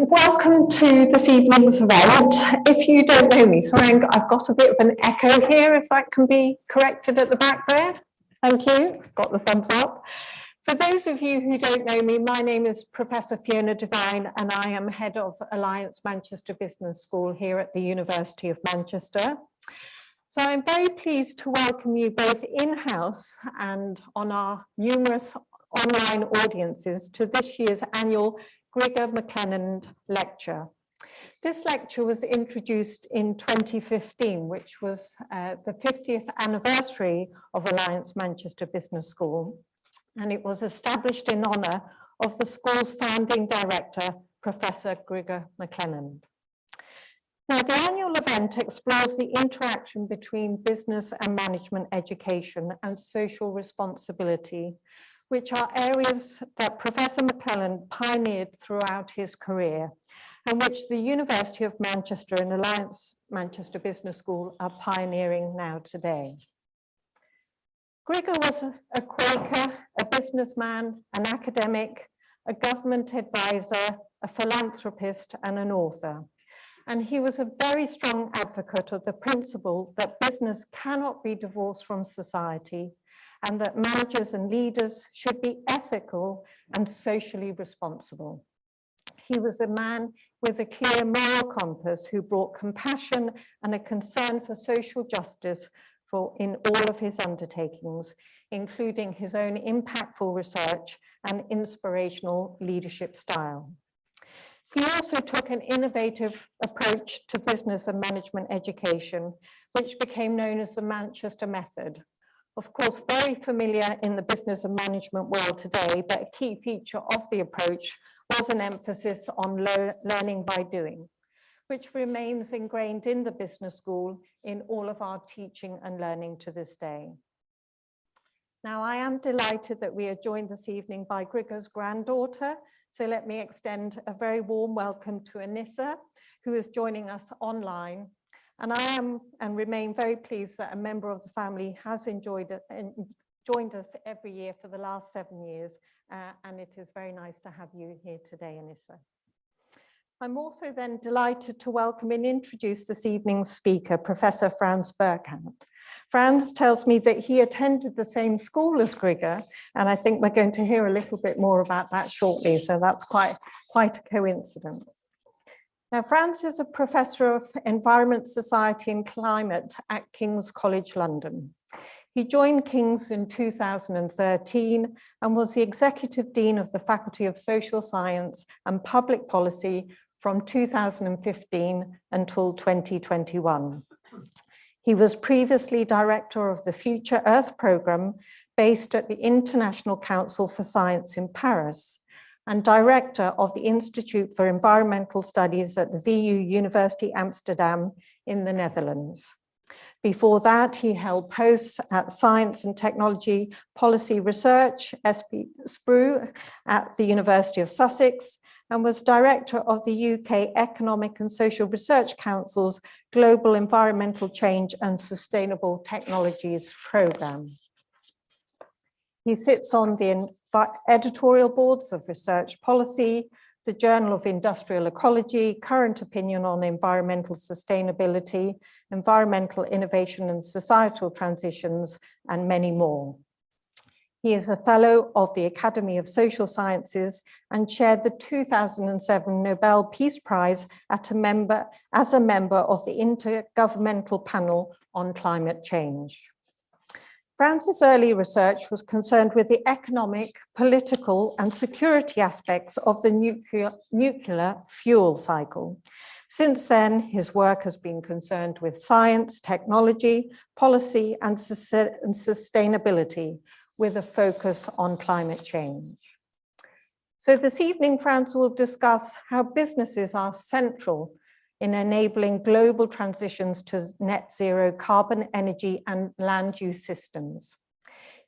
Welcome to this evening's event. If you don't know me, sorry, I've got a bit of an echo here, if that can be corrected at the back there. Thank you, got the thumbs up. For those of you who don't know me, my name is Professor Fiona Devine and I am Head of Alliance Manchester Business School here at the University of Manchester. So I'm very pleased to welcome you both in-house and on our numerous online audiences to this year's annual Grigor McClelland lecture. This lecture was introduced in 2015, which was the 50th anniversary of Alliance Manchester Business School, and it was established in honour of the school's founding director, Professor Grigor McClelland. Now, the annual event explores the interaction between business and management education and social responsibility, which are areas that Professor McClelland pioneered throughout his career, and which the University of Manchester and Alliance Manchester Business School are pioneering now today. Grigor was a Quaker, a businessman, an academic, a government advisor, a philanthropist, and an author. And he was a very strong advocate of the principle that business cannot be divorced from society, and that managers and leaders should be ethical and socially responsible. He was a man with a clear moral compass who brought compassion and a concern for social justice in all of his undertakings, including his own impactful research and inspirational leadership style. He also took an innovative approach to business and management education, which became known as the Manchester Method. Of course, very familiar in the business and management world today, but a key feature of the approach was an emphasis on learning by doing, which remains ingrained in the business school in all of our teaching and learning to this day. Now, I am delighted that we are joined this evening by Grigor's granddaughter, so let me extend a very warm welcome to Anissa, who is joining us online. And I am and remain very pleased that a member of the family has joined us every year for the last 7 years, and it is very nice to have you here today, Anissa. I'm also then delighted to welcome and introduce this evening's speaker, Professor Frans Berkhout. Frans tells me that he attended the same school as Grigor, and I think we're going to hear a little bit more about that shortly, so that's quite a coincidence. Now, Frans is a Professor of Environment, Society and Climate at King's College London. He joined King's in 2013 and was the Executive Dean of the Faculty of Social Science and Public Policy from 2015 until 2021. He was previously Director of the Future Earth Programme based at the International Council for Science in Paris, and Director of the Institute for Environmental Studies at the VU University Amsterdam in the Netherlands. Before that, he held posts at Science and Technology Policy Research, SPRU, at the University of Sussex, and was Director of the UK Economic and Social Research Council's Global Environmental Change and Sustainable Technologies Programme. He sits on the editorial boards of Research Policy, the Journal of Industrial Ecology, Current Opinion on Environmental Sustainability, Environmental Innovation and Societal Transitions, and many more. He is a Fellow of the Academy of Social Sciences and chaired the 2007 Nobel Peace Prize as a member of the Intergovernmental Panel on Climate Change. Frans's early research was concerned with the economic, political, and security aspects of the nuclear fuel cycle. Since then, his work has been concerned with science, technology, policy, and sustainability, with a focus on climate change. So this evening, Frans will discuss how businesses are central in enabling global transitions to net zero carbon, energy, and land use systems.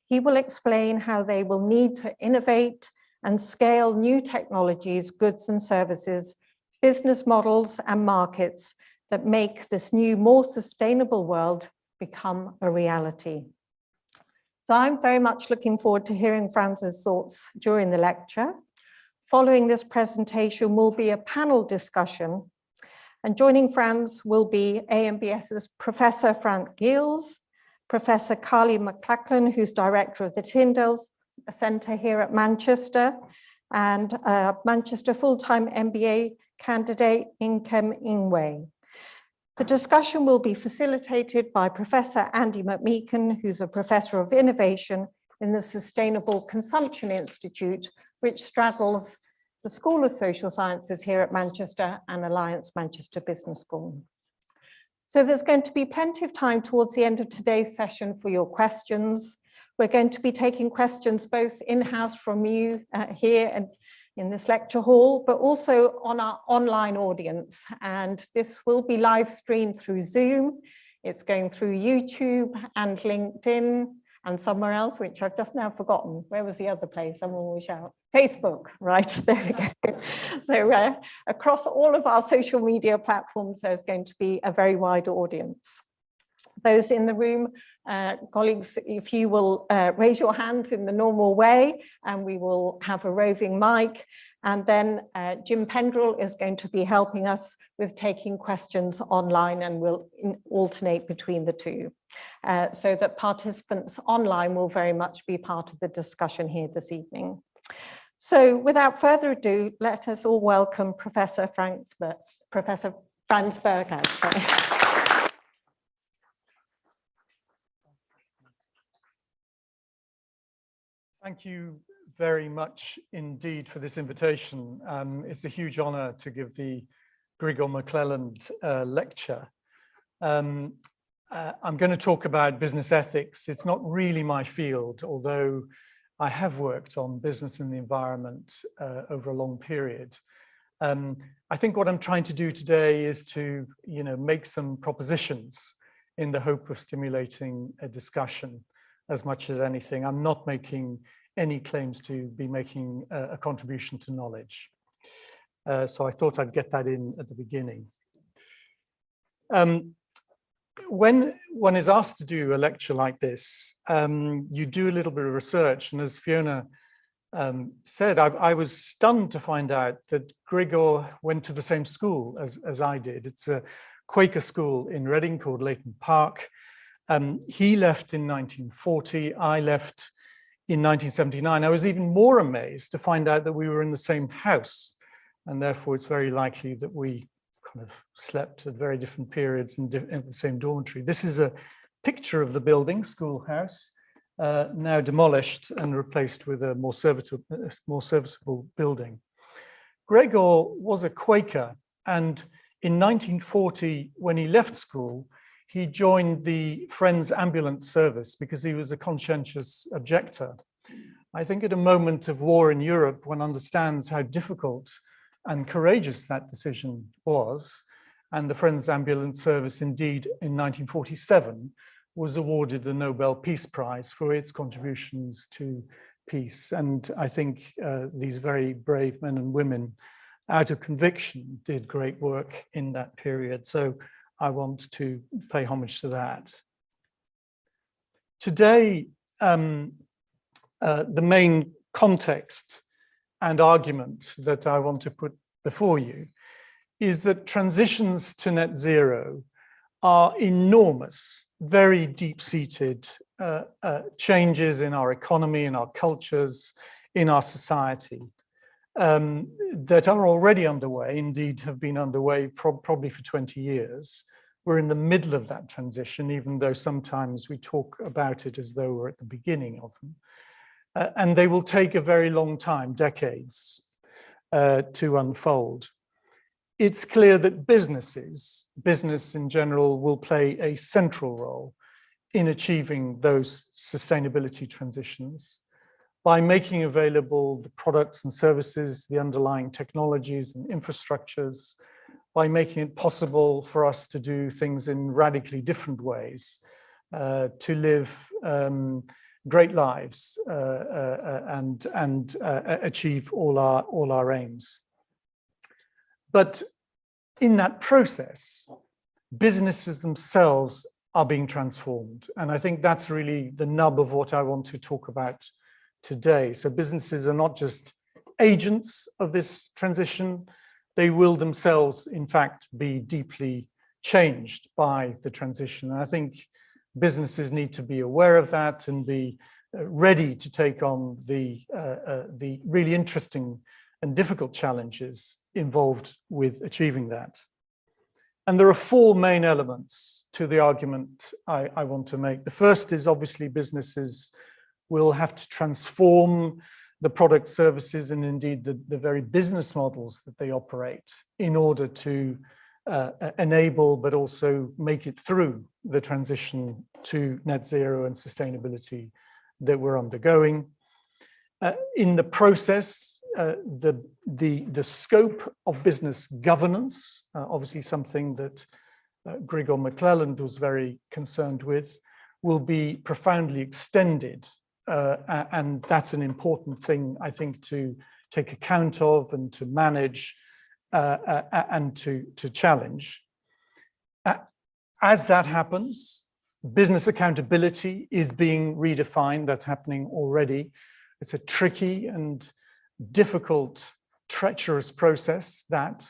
He will explain how they will need to innovate and scale new technologies, goods and services, business models and markets that make this new, more sustainable world become a reality. So I'm very much looking forward to hearing Frans's thoughts during the lecture. Following this presentation will be a panel discussion, and joining Frans will be AMBS's Professor Frank Giels, Professor Grigor McClelland, who's director of the Tyndall Centre here at Manchester, and Manchester full-time MBA candidate Inkem Ingwe. The discussion will be facilitated by Professor Andy McMeekin, who's a Professor of Innovation in the Sustainable Consumption Institute, which straddles the School of Social Sciences here at Manchester and Alliance Manchester Business School. So there's going to be plenty of time towards the end of today's session for your questions. We're going to be taking questions both in-house from you here and in this lecture hall, but also on our online audience. And this will be live streamed through Zoom. It's going through YouTube and LinkedIn and somewhere else, which I've just now forgotten. Where was the other place? Someone will shout. Facebook, right, there we go. So across all of our social media platforms, there's going to be a very wide audience. Those in the room, colleagues, if you will raise your hands in the normal way, and we will have a roving mic. And then Jim Pendrell is going to be helping us with taking questions online, and we'll alternate between the two. So that participants online will very much be part of the discussion here this evening. So without further ado, let us all welcome Professor Frans Berkhout. Thank you very much indeed for this invitation. It's a huge honor to give the Grigor McClelland lecture. I'm going to talk about business ethics. It's not really my field, although I have worked on business and the environment over a long period. I think what I'm trying to do today is to, make some propositions in the hope of stimulating a discussion as much as anything. I'm not making any claims to be making a contribution to knowledge. So I thought I'd get that in at the beginning. When one is asked to do a lecture like this, you do a little bit of research. And as Fiona said, I was stunned to find out that Grigor went to the same school as I did. It's a Quaker school in Reading called Leighton Park. He left in 1940, I left in 1979. I was even more amazed to find out that we were in the same house, and therefore it's very likely that we kind of slept at very different periods in the same dormitory. This is a picture of the building, schoolhouse, now demolished and replaced with a more serviceable building. Grigor was a Quaker, and in 1940, when he left school, he joined the Friends Ambulance Service because he was a conscientious objector. I think at a moment of war in Europe, one understands how difficult and courageous that decision was. And the Friends Ambulance Service, indeed, in 1947, was awarded the Nobel Peace Prize for its contributions to peace. And I think these very brave men and women, out of conviction, did great work in that period. So I want to pay homage to that. Today, the main context and argument that I want to put before you is that transitions to net zero are enormous, very deep-seated changes in our economy, in our cultures, in our society that are already underway, indeed have been underway probably for 20 years. We're in the middle of that transition, even though sometimes we talk about it as though we're at the beginning of them. And they will take a very long time, decades, to unfold. It's clear that business in general, will play a central role in achieving those sustainability transitions by making available the products and services, the underlying technologies and infrastructures, by making it possible for us to do things in radically different ways, to live great lives and achieve all our aims. But in that process, businesses themselves are being transformed. And I think that's really the nub of what I want to talk about today. So businesses are not just agents of this transition, they will themselves, in fact, be deeply changed by the transition. And I think businesses need to be aware of that and be ready to take on the really interesting and difficult challenges involved with achieving that. And there are four main elements to the argument I want to make. The first is obviously businesses will have to transform the product, services, and indeed the very business models that they operate in order to enable, but also make it through the transition to net zero and sustainability that we're undergoing. In the process, the scope of business governance, obviously something that Grigor McClelland was very concerned with, will be profoundly extended. And that's an important thing, I think, to take account of and to manage and to challenge. As that happens, business accountability is being redefined. That's happening already. It's a tricky and difficult, treacherous process, that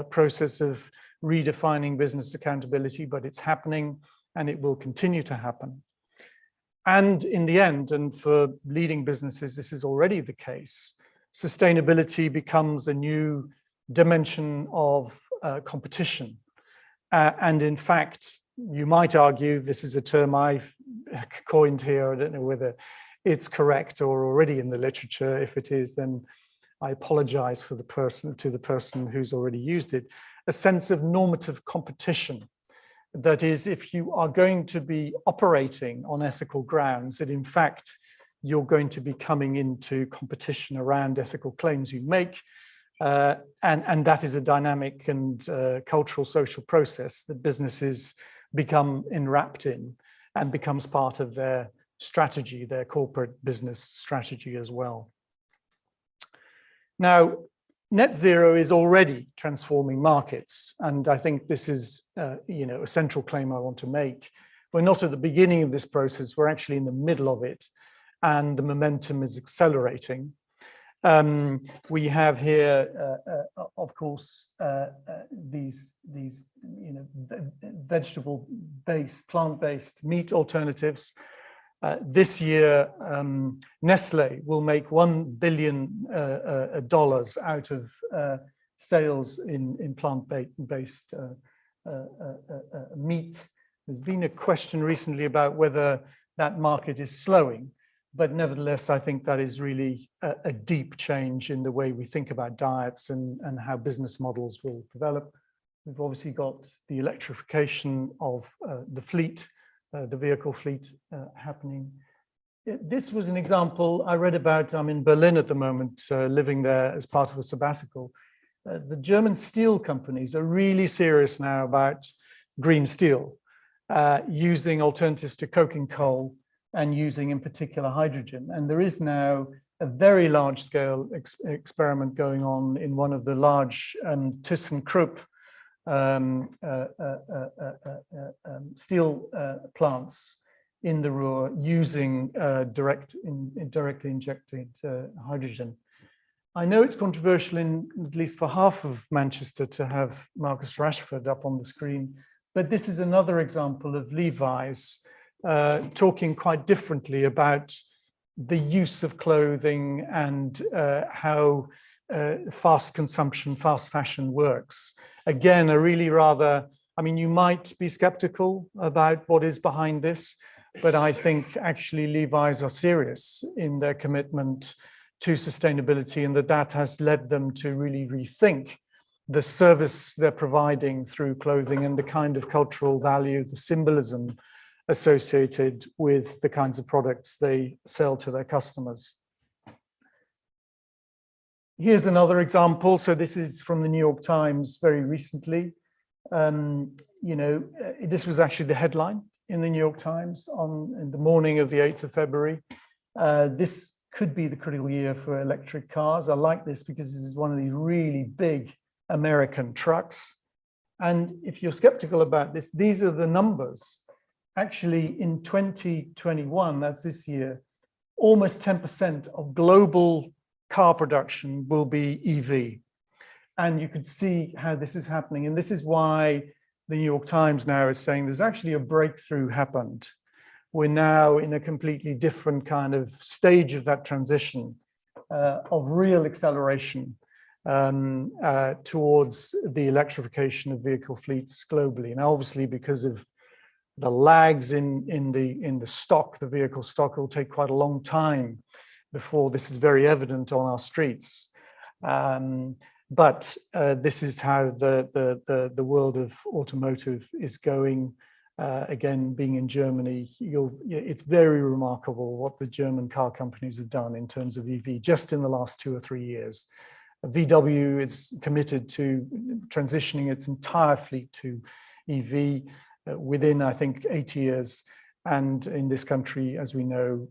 process of redefining business accountability, but it's happening and it will continue to happen. And in the end, and for leading businesses, this is already the case, sustainability becomes a new dimension of competition. And in fact, you might argue, this is a term I've coined here, I don't know whether it's correct or already in the literature. If it is, then I apologize for to the person who's already used it. A sense of normative competition. That is, if you are going to be operating on ethical grounds, that in fact, you're going to be coming into competition around ethical claims you make. And that is a dynamic and cultural social process that businesses become enwrapped in and becomes part of their strategy, their corporate business strategy as well. Now, net zero is already transforming markets. And I think this is a central claim I want to make. We're not at the beginning of this process, we're actually in the middle of it, and the momentum is accelerating. We have here, of course, these vegetable-based, plant-based meat alternatives. This year, Nestle will make $1 billion out of sales in plant-based meat. There's been a question recently about whether that market is slowing, but nevertheless, I think that is really a deep change in the way we think about diets and how business models will develop. We've obviously got the electrification of the fleet, the vehicle fleet happening. This was an example I read about. I'm in Berlin at the moment, living there as part of a sabbatical. The German steel companies are really serious now about green steel, using alternatives to coking coal and using in particular hydrogen. And there is now a very large scale experiment going on in one of the large ThyssenKrupp steel plants in the Ruhr using directly injected hydrogen. I know it's controversial in at least for half of Manchester to have Marcus Rashford up on the screen, but this is another example of Levi's talking quite differently about the use of clothing and how fast consumption, fast fashion works. Again, a really rather, I mean, you might be skeptical about what is behind this, but I think actually Levi's are serious in their commitment to sustainability, and that has led them to really rethink the service they're providing through clothing and the kind of cultural value, the symbolism associated with the kinds of products they sell to their customers. Here's another example. So this is from the New York Times very recently. This was actually the headline in the New York Times in the morning of the 8th of February. This could be the critical year for electric cars. I like this because this is one of these really big American trucks. And if you're skeptical about this, these are the numbers. Actually, in 2021, that's this year, almost 10% of global car production will be EV. And you could see how this is happening. And this is why the New York Times now is saying there's actually a breakthrough happened. We're now in a completely different kind of stage of that transition of real acceleration towards the electrification of vehicle fleets globally. And obviously, because of the lags in the stock, the vehicle stock, will take quite a long time before this is very evident on our streets. But this is how the world of automotive is going. Again, being in Germany, it's very remarkable what the German car companies have done in terms of EV just in the last 2 or 3 years. VW is committed to transitioning its entire fleet to EV within, I think, 8 years. And in this country, as we know,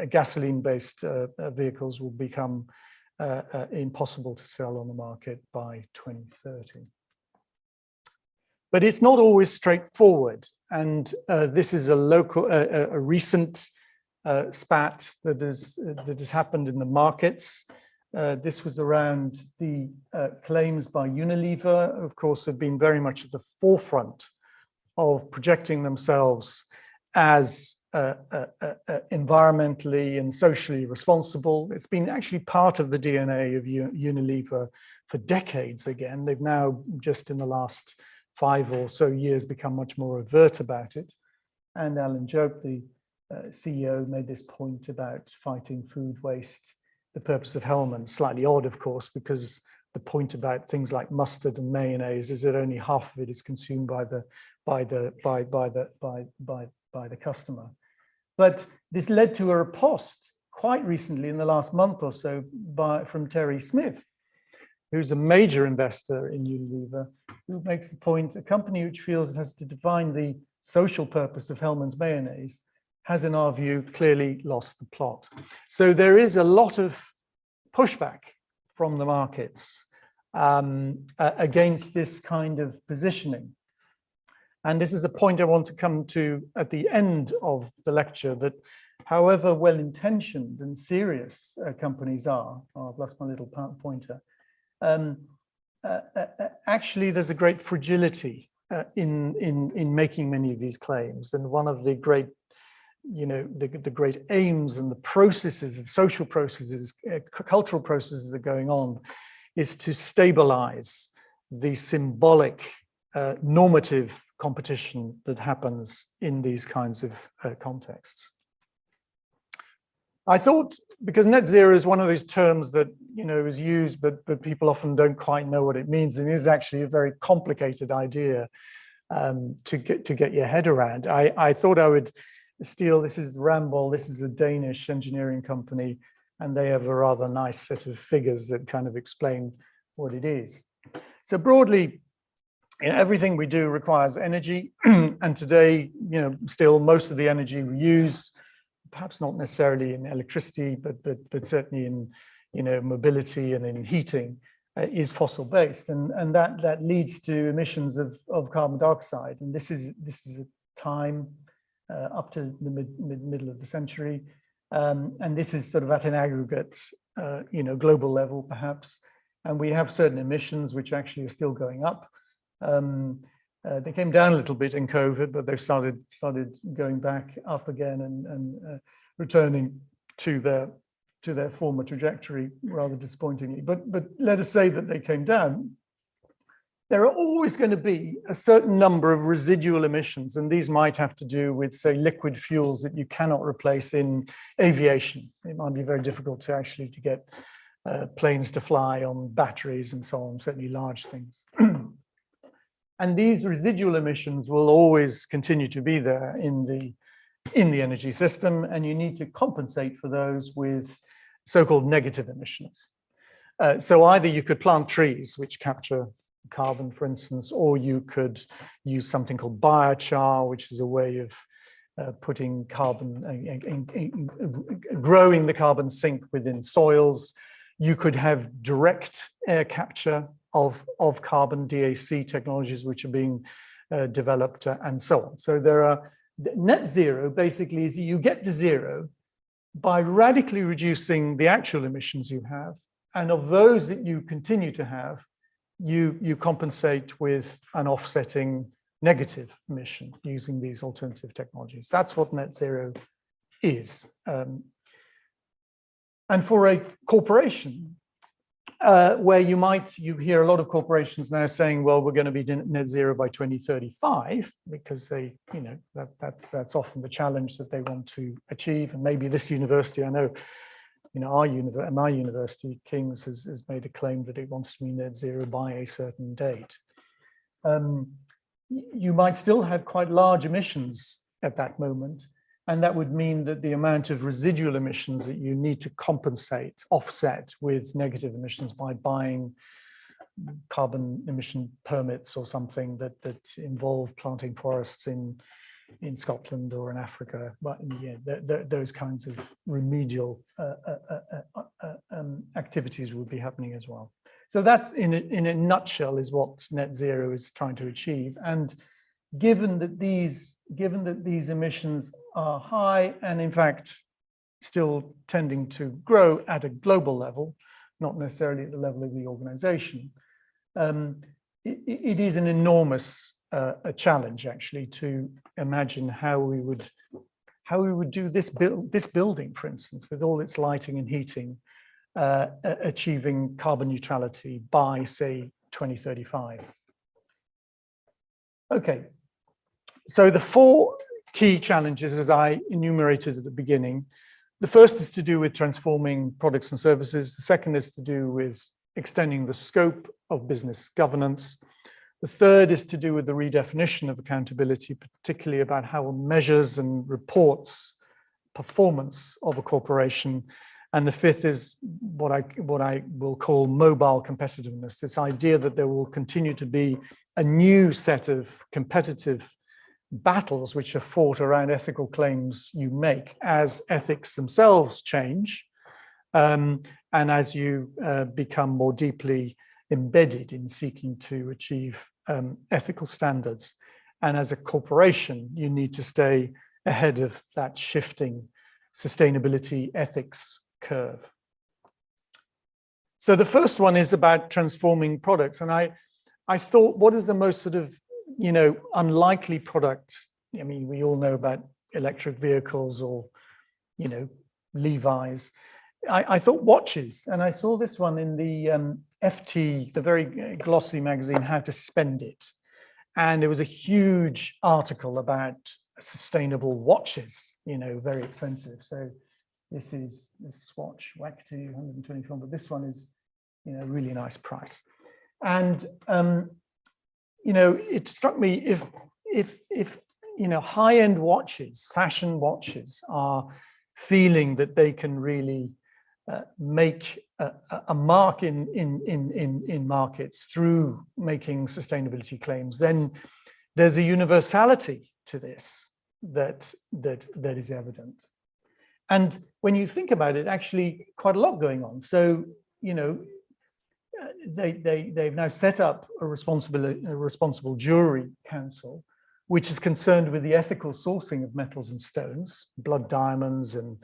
gasoline-based vehicles will become impossible to sell on the market by 2030. But it's not always straightforward. And this is a recent spat that has happened in the markets. This was around the claims by Unilever, of course, have been very much at the forefront of projecting themselves as environmentally and socially responsible. It's been actually part of the DNA of Unilever for decades again. They've now, just in the last 5 or so years, become much more overt about it. And Alan Jope, the CEO, made this point about fighting food waste. The purpose of Hellman, slightly odd, of course, because the point about things like mustard and mayonnaise is that only half of it is consumed by the customer. But this led to a riposte quite recently, in the last month or so, from Terry Smith, who's a major investor in Unilever, who makes the point: a company which feels it has to define the social purpose of Hellman's mayonnaise has, in our view, clearly lost the plot. So there is a lot of pushback from the markets against this kind of positioning. And this is a point I want to come to at the end of the lecture, that however well-intentioned and serious companies are, oh, I've lost my little pointer, actually there's a great fragility in making many of these claims. And one of the great the great aims and the processes, the social processes, cultural processes that are going on, is to stabilize the symbolic, normative competition that happens in these kinds of contexts. I thought, because net zero is one of those terms that is used, but people often don't quite know what it means, and is actually a very complicated idea to get your head around. I thought I would steal, this is Ramboll, this is a Danish engineering company, and they have a rather nice set of figures that kind of explain what it is. So broadly, everything we do requires energy, and today, still most of the energy we use, perhaps not necessarily in electricity, but certainly in mobility and in heating, is fossil-based, and that leads to emissions of carbon dioxide. And this is a time up to the middle of the century, and this is sort of at an aggregate, global level perhaps. And we have certain emissions which actually are still going up. They came down a little bit in COVID, but they've started going back up again and returning to their former trajectory, rather disappointingly. But let us say that they came down. There are always going to be a certain number of residual emissions, and these might have to do with, say, liquid fuels that you cannot replace in aviation. It might be very difficult to get planes to fly on batteries and so on, certainly large things. And these residual emissions will always continue to be there in the energy system, and you need to compensate for those with so-called negative emissions. So either you could plant trees which capture carbon, for instance, or you could use something called biochar, which is a way of putting carbon, growing the carbon sink within soils. You could have direct air capture of carbon, DAC technologies, which are being developed, and so on. So there are Net zero basically is you get to zero by radically reducing the actual emissions you have, and of those that you continue to have, you compensate with an offsetting negative emission using these alternative technologies. That's what net zero is. And for a corporation, where you hear a lot of corporations now saying, well, we're going to be net zero by 2035, because they, that's often the challenge that they want to achieve. And maybe this university, I know, my university, King's, has made a claim that it wants to be net zero by a certain date. You might still have quite large emissions at that moment. And that would mean that the amount of residual emissions that you need to offset with negative emissions by buying carbon emission permits or something that involve planting forests in Scotland or in Africa, but yeah, those kinds of remedial activities would be happening as well. So that's in a nutshell is what net zero is trying to achieve. And given that these emissions are high and in fact still tending to grow at a global level, not necessarily at the level of the organization, it is an enormous a challenge actually to imagine how we would do this building, for instance, with all its lighting and heating, achieving carbon neutrality by, say, 2035. Okay, so the four key challenges, as I enumerated at the beginning, the first is to do with transforming products and services. The second is to do with extending the scope of business governance. The third is to do with the redefinition of accountability, particularly about how one measures and reports performance of a corporation. And the fifth is what I will call mobile competitiveness, this idea that there will continue to be a new set of competitive battles which are fought around ethical claims you make as ethics themselves change, and as you become more deeply embedded in seeking to achieve ethical standards. And as a corporation, you need to stay ahead of that shifting sustainability ethics curve. So the first one is about transforming products. And I thought, what is the most sort of, unlikely product? I mean, we all know about electric vehicles or, Levi's. I thought watches, and I saw this one in the FT, the very glossy magazine, How to Spend It. And it was a huge article about sustainable watches, very expensive. So this is this watch, WAC2, 124, but this one is, really nice price. And, it struck me if high-end watches, fashion watches are feeling that they can really make a mark in markets through making sustainability claims, then there's a universality to this that is evident. And when you think about it, actually quite a lot going on. So, they've now set up a responsible jewelry council, which is concerned with the ethical sourcing of metals and stones, blood diamonds and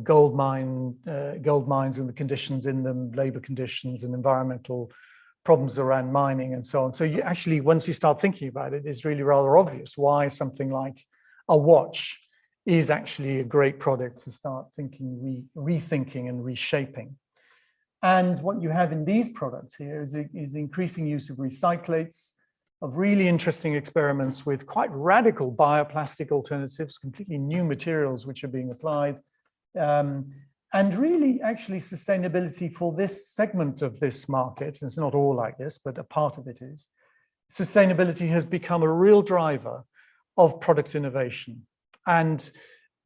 gold mines and the conditions in them, labor conditions and environmental problems around mining and so on. So you actually, once you start thinking about it, it's really rather obvious why something like a watch is actually a great product to start thinking, rethinking and reshaping. And what you have in these products here is increasing use of recyclates, of really interesting experiments with quite radical bioplastic alternatives, completely new materials which are being applied. And really, actually, sustainability for this segment of this market, and it's not all like this, but a part of it is, sustainability has become a real driver of product innovation. And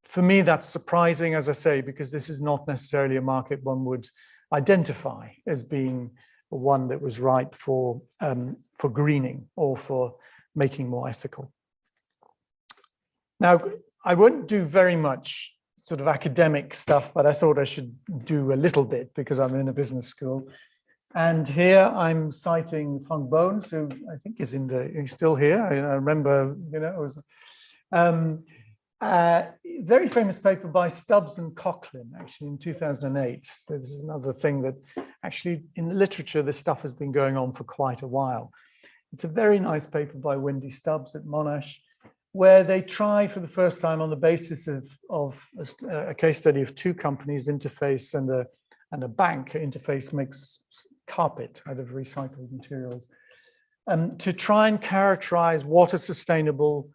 for me, that's surprising, as I say, because this is not necessarily a market one would identify as being one that was ripe for greening or for making more ethical. Now, I won't do very much sort of academic stuff, but I thought I should do a little bit because I'm in a business school. And here I'm citing Frank Bones, who I think is he's still here. I remember, Very famous paper by Stubbs and Coughlin, actually, in 2008. So this is another thing that actually in the literature, this stuff has been going on for quite a while. It's a very nice paper by Wendy Stubbs at Monash, where they try for the first time on the basis of a case study of two companies, Interface and a bank. Interface makes carpet out of recycled materials, to try and characterize what a sustainable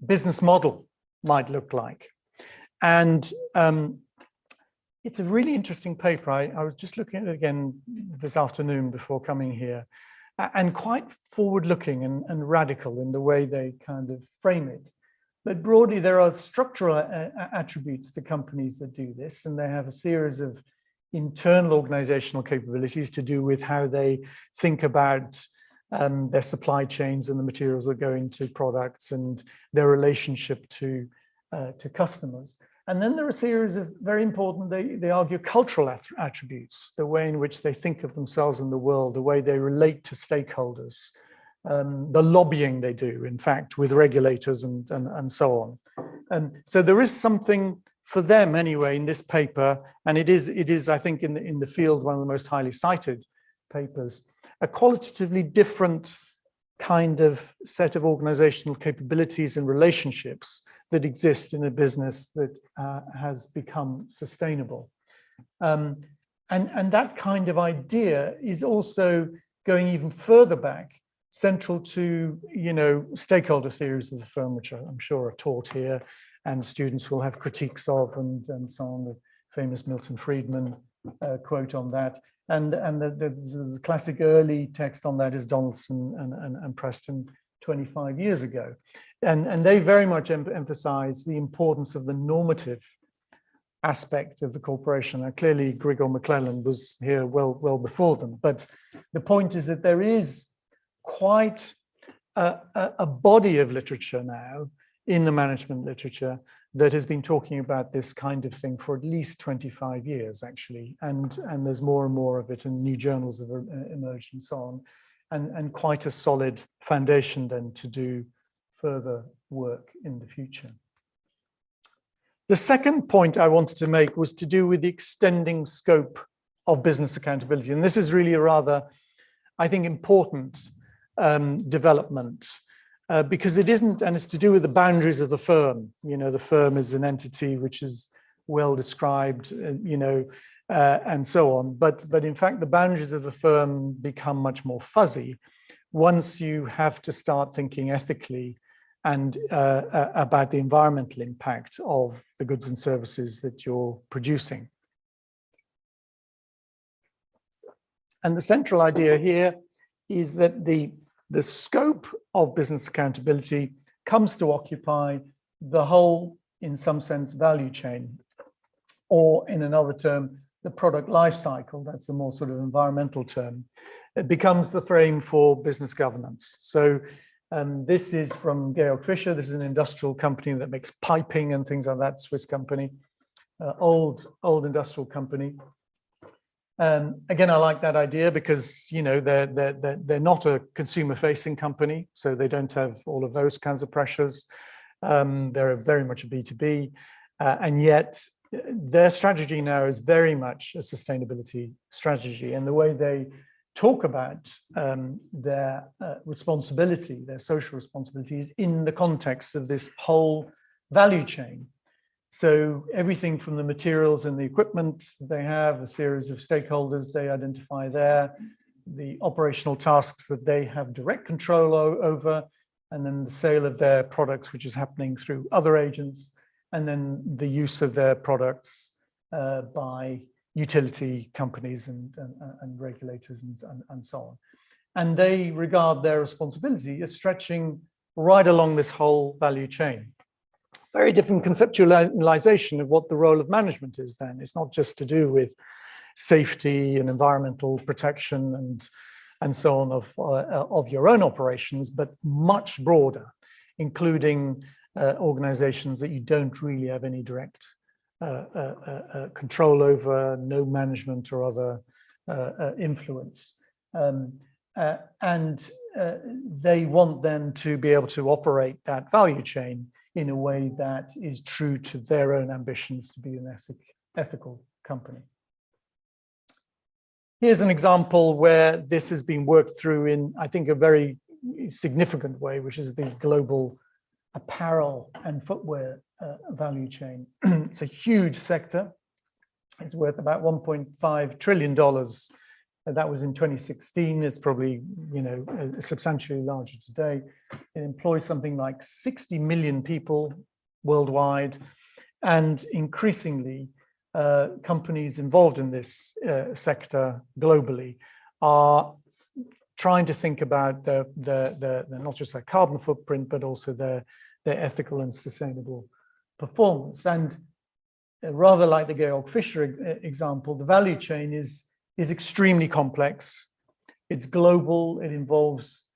business model might look like. And it's a really interesting paper. I was just looking at it again this afternoon before coming here, and quite forward-looking and radical in the way they kind of frame it. But broadly, there are structural attributes to companies that do this, and they have a series of internal organizational capabilities to do with how they think about their supply chains and the materials that go into products and their relationship to customers. And then there are a series of very important, they argue, cultural attributes, the way in which they think of themselves in the world, the way they relate to stakeholders, the lobbying they do, in fact, with regulators and so on. So there is something for them anyway in this paper, and it is I think, in the field, one of the most highly cited papers, a qualitatively different kind of set of organizational capabilities and relationships that exist in a business that has become sustainable. And that kind of idea is also going even further back, central to, stakeholder theories of the firm, which I'm sure are taught here, and students will have critiques of, and so on. The famous Milton Friedman quote on that. And the classic early text on that is Donaldson and Preston 25 years ago. And they very much emphasize the importance of the normative aspect of the corporation. Now, clearly, Grigor McClelland was here well before them. But the point is that there is quite a body of literature now in the management literature that has been talking about this kind of thing for at least 25 years, actually. And there's more and more of it, and new journals have emerged and so on. And quite a solid foundation then to do further work in the future. The second point I wanted to make was to do with the extending scope of business accountability. And this is really a rather, I think, important development because it isn't, and it's to do with the boundaries of the firm. The firm is an entity which is well described, and so on. But in fact, the boundaries of the firm become much more fuzzy once you have to start thinking ethically and about the environmental impact of the goods and services that you're producing. And the central idea here is that the scope of business accountability comes to occupy the whole, in some sense, value chain, or in another term, the product life cycle. That's a more sort of environmental term. It becomes the frame for business governance. So this is from Georg Fischer. This is an industrial company that makes piping and things like that, Swiss company, old industrial company. Again, I like that idea because they're not a consumer-facing company, so they don't have all of those kinds of pressures. They're very much a B2B, and yet their strategy now is very much a sustainability strategy, and the way they talk about their responsibility, their social responsibility, is in the context of this whole value chain. So everything from the materials and the equipment they have, a series of stakeholders they identify there, the operational tasks that they have direct control over, and then the sale of their products, which is happening through other agents, and then the use of their products by utility companies and regulators and so on. And they regard their responsibility as stretching right along this whole value chain. Very different conceptualization of what the role of management is then. It's not just to do with safety and environmental protection and so on of your own operations, but much broader, including organizations that you don't really have any direct control over, no management or other influence. And they want then to be able to operate that value chain in a way that is true to their own ambitions to be an ethical company. Here's an example where this has been worked through in, I think, a very significant way, which is the global apparel and footwear value chain. It's a huge sector. It's worth about $1.5 trillion. That was in 2016. It's probably, substantially larger today. It employs something like 60 million people worldwide, and increasingly, companies involved in this sector globally are trying to think about not just their carbon footprint, but also their ethical and sustainable performance. And rather like the Georg Fischer example, the value chain is extremely complex. It's global. It involves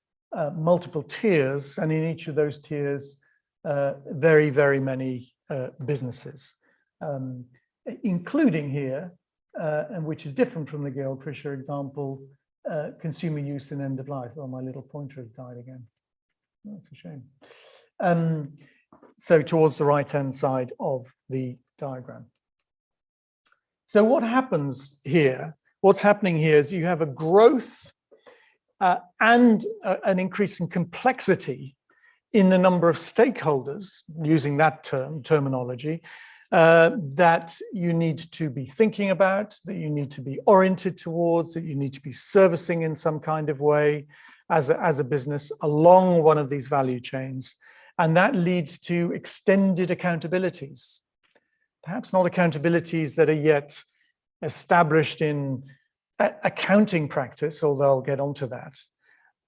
multiple tiers, and in each of those tiers, very, very many businesses, including here, and which is different from the Georg Fischer example, consumer use and end of life. Oh, my little pointer has died again. That's a shame. So towards the right-hand side of the diagram. So what happens here? What's happening here is you have a growth and an increasing complexity in the number of stakeholders, using that terminology, that you need to be thinking about, that you need to be oriented towards, that you need to be servicing in some kind of way as a business along one of these value chains. And that leads to extended accountabilities. Perhaps not accountabilities that are yet established in accounting practice, although I'll get onto that,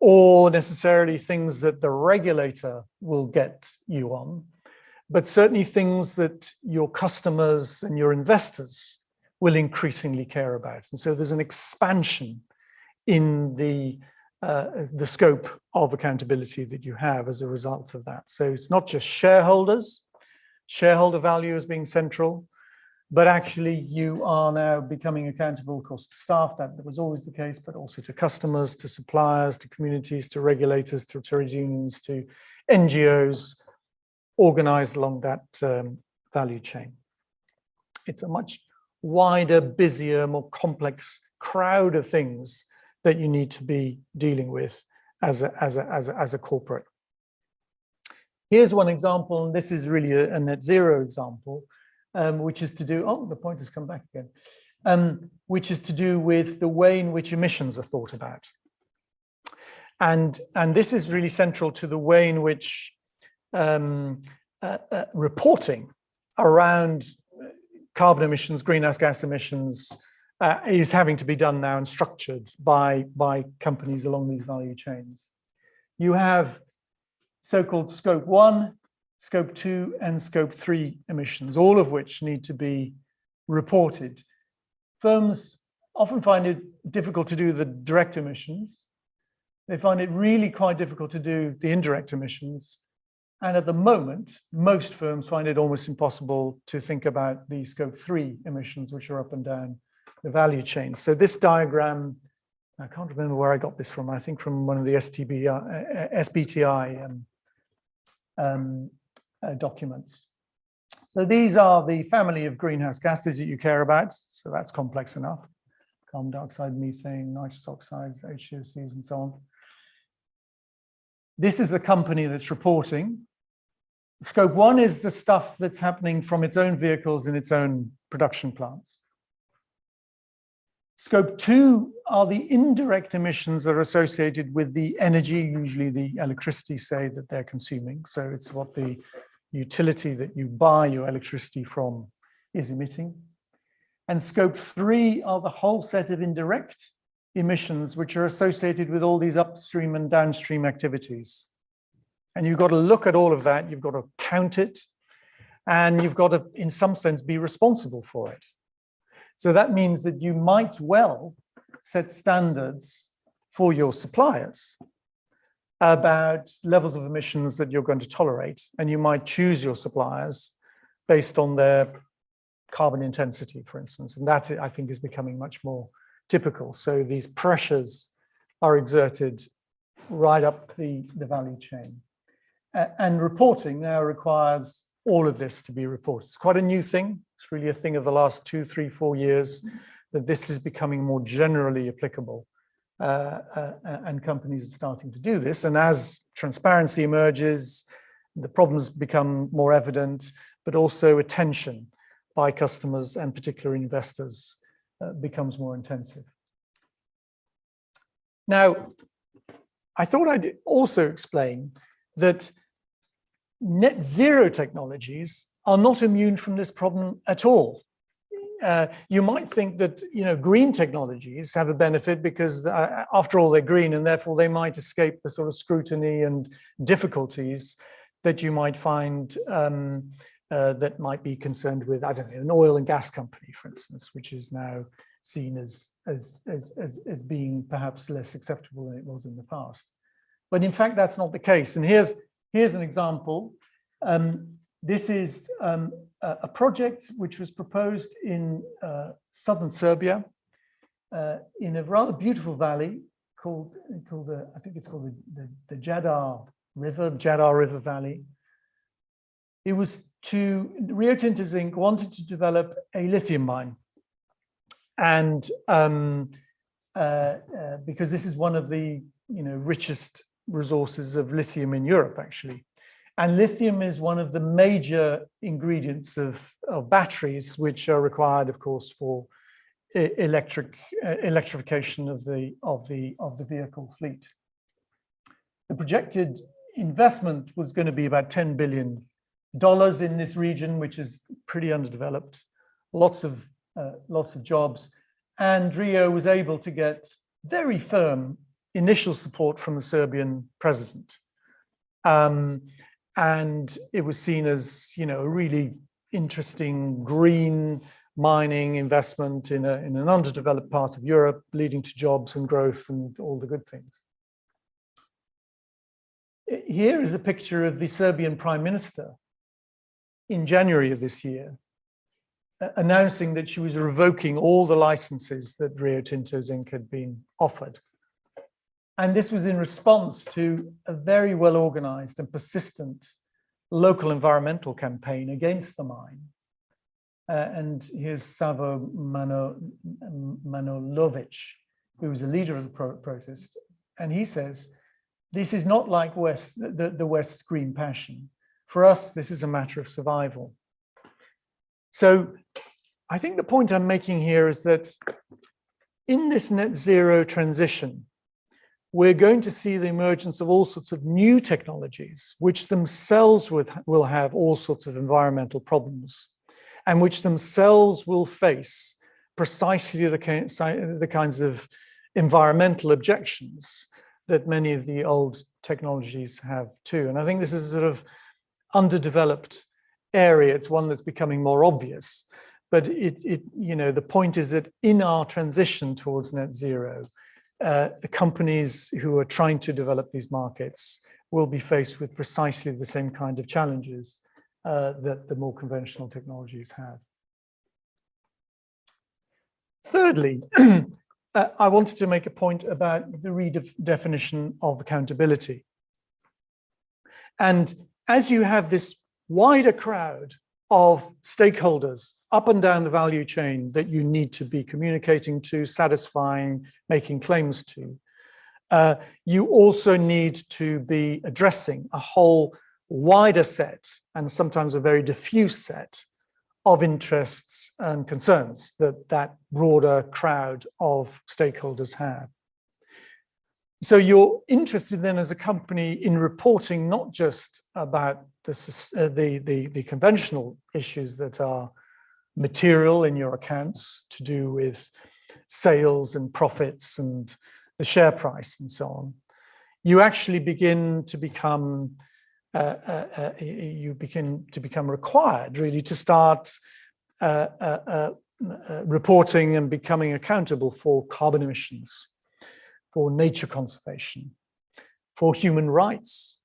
or necessarily things that the regulator will get you on, but certainly things that your customers and your investors will increasingly care about. And so there's an expansion in the scope of accountability that you have as a result of that. So it's not just shareholder value as being central, but actually you are now becoming accountable, of course, to staff. That was always the case, but also to customers, to suppliers, to communities, to regulators, to trade unions, to NGOs, organized along that value chain. It's a much wider, busier, more complex crowd of things that you need to be dealing with as a corporate. Here's one example, and this is really a net zero example, which is to do, oh, the point has come back again, which is to do with the way in which emissions are thought about. And this is really central to the way in which reporting around carbon emissions, greenhouse gas emissions, is having to be done now and structured by companies along these value chains. You have so-called scope 1, scope 2, and scope 3 emissions, all of which need to be reported. Firms often find it difficult to do the direct emissions. They find it really quite difficult to do the indirect emissions. And at the moment, most firms find it almost impossible to think about the scope 3 emissions, which are up and down the value chain. So this diagram, I can't remember where I got this from, I think from one of the SBTI documents. So these are the family of greenhouse gases that you care about. So that's complex enough. Carbon dioxide, methane, nitrous oxides, HCFCs, and so on. This is the company that's reporting. Scope 1 is the stuff that's happening from its own vehicles in its own production plants. Scope 2 are the indirect emissions that are associated with the energy, usually the electricity, say, that they're consuming. So it's what the utility that you buy your electricity from is emitting. And scope 3 are the whole set of indirect emissions which are associated with all these upstream and downstream activities. And you've got to look at all of that, you've got to count it, and you've got to, in some sense, be responsible for it. So that means that you might well set standards for your suppliers about levels of emissions that you're going to tolerate, and you might choose your suppliers based on their carbon intensity, for instance, and that, I think, is becoming much more typical. So these pressures are exerted right up the value chain. And reporting now requires all of this to be reported. It's quite a new thing. It's really a thing of the last 2, 3, 4 years that this is becoming more generally applicable. And companies are starting to do this. And as transparency emerges, the problems become more evident, but also attention by customers and particular investors becomes more intensive. Now, I thought I'd also explain that NetZero Technologies are not immune from this problem at all. You might think that green technologies have a benefit because after all they're green, and therefore they might escape the sort of scrutiny and difficulties that you might find that might be concerned with, I don't know, an oil and gas company, for instance, which is now seen as being perhaps less acceptable than it was in the past. But in fact, that's not the case. And here's an example. This is a project which was proposed in southern Serbia in a rather beautiful valley called I think it's called the Jadar River Valley. It was Rio Tinto Zinc wanted to develop a lithium mine, and because this is one of the richest resources of lithium in Europe, actually. And lithium is one of the major ingredients of batteries, which are required, of course, for electrification of the vehicle fleet. The projected investment was going to be about $10 billion in this region, which is pretty underdeveloped, lots of jobs. And Rio was able to get very firm initial support from the Serbian president. And it was seen as, a really interesting green mining investment in an underdeveloped part of Europe, leading to jobs and growth and all the good things. Here is a picture of the Serbian Prime Minister in January of this year, announcing that she was revoking all the licenses that Rio Tinto Zinc had been offered. And this was in response to a very well-organized and persistent local environmental campaign against the mine. And here's Savo Manojlovic, who was the leader of the protest. And he says, this is not like the West's green passion. For us, this is a matter of survival. So I think the point I'm making here is that in this net zero transition, we're going to see the emergence of all sorts of new technologies, which themselves will have all sorts of environmental problems, and which themselves will face precisely the kinds of environmental objections that many of the old technologies have too. And I think this is a sort of underdeveloped area. It's one that's becoming more obvious. But the point is that in our transition towards net zero, the companies who are trying to develop these markets will be faced with precisely the same kind of challenges that the more conventional technologies have. Thirdly, I wanted to make a point about the redefinition of accountability. And as you have this wider crowd of stakeholders up and down the value chain that you need to be communicating to, satisfying, making claims to, you also need to be addressing a whole wider set, and sometimes a very diffuse set, of interests and concerns that broader crowd of stakeholders have. So you're interested then as a company in reporting not just about the conventional issues that are material in your accounts to do with sales and profits and the share price and so on. You actually begin to become required really to start reporting and becoming accountable for carbon emissions, for nature conservation, for human rights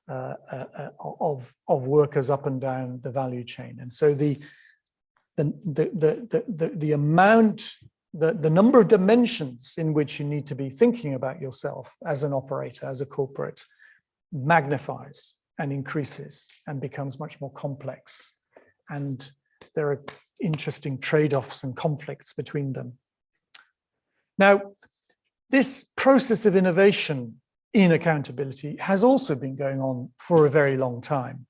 of workers up and down the value chain. And so the amount, the number of dimensions in which you need to be thinking about yourself as an operator, as a corporate, magnifies and increases and becomes much more complex. And there are interesting trade-offs and conflicts between them. Now, this process of innovation in accountability has also been going on for a very long time.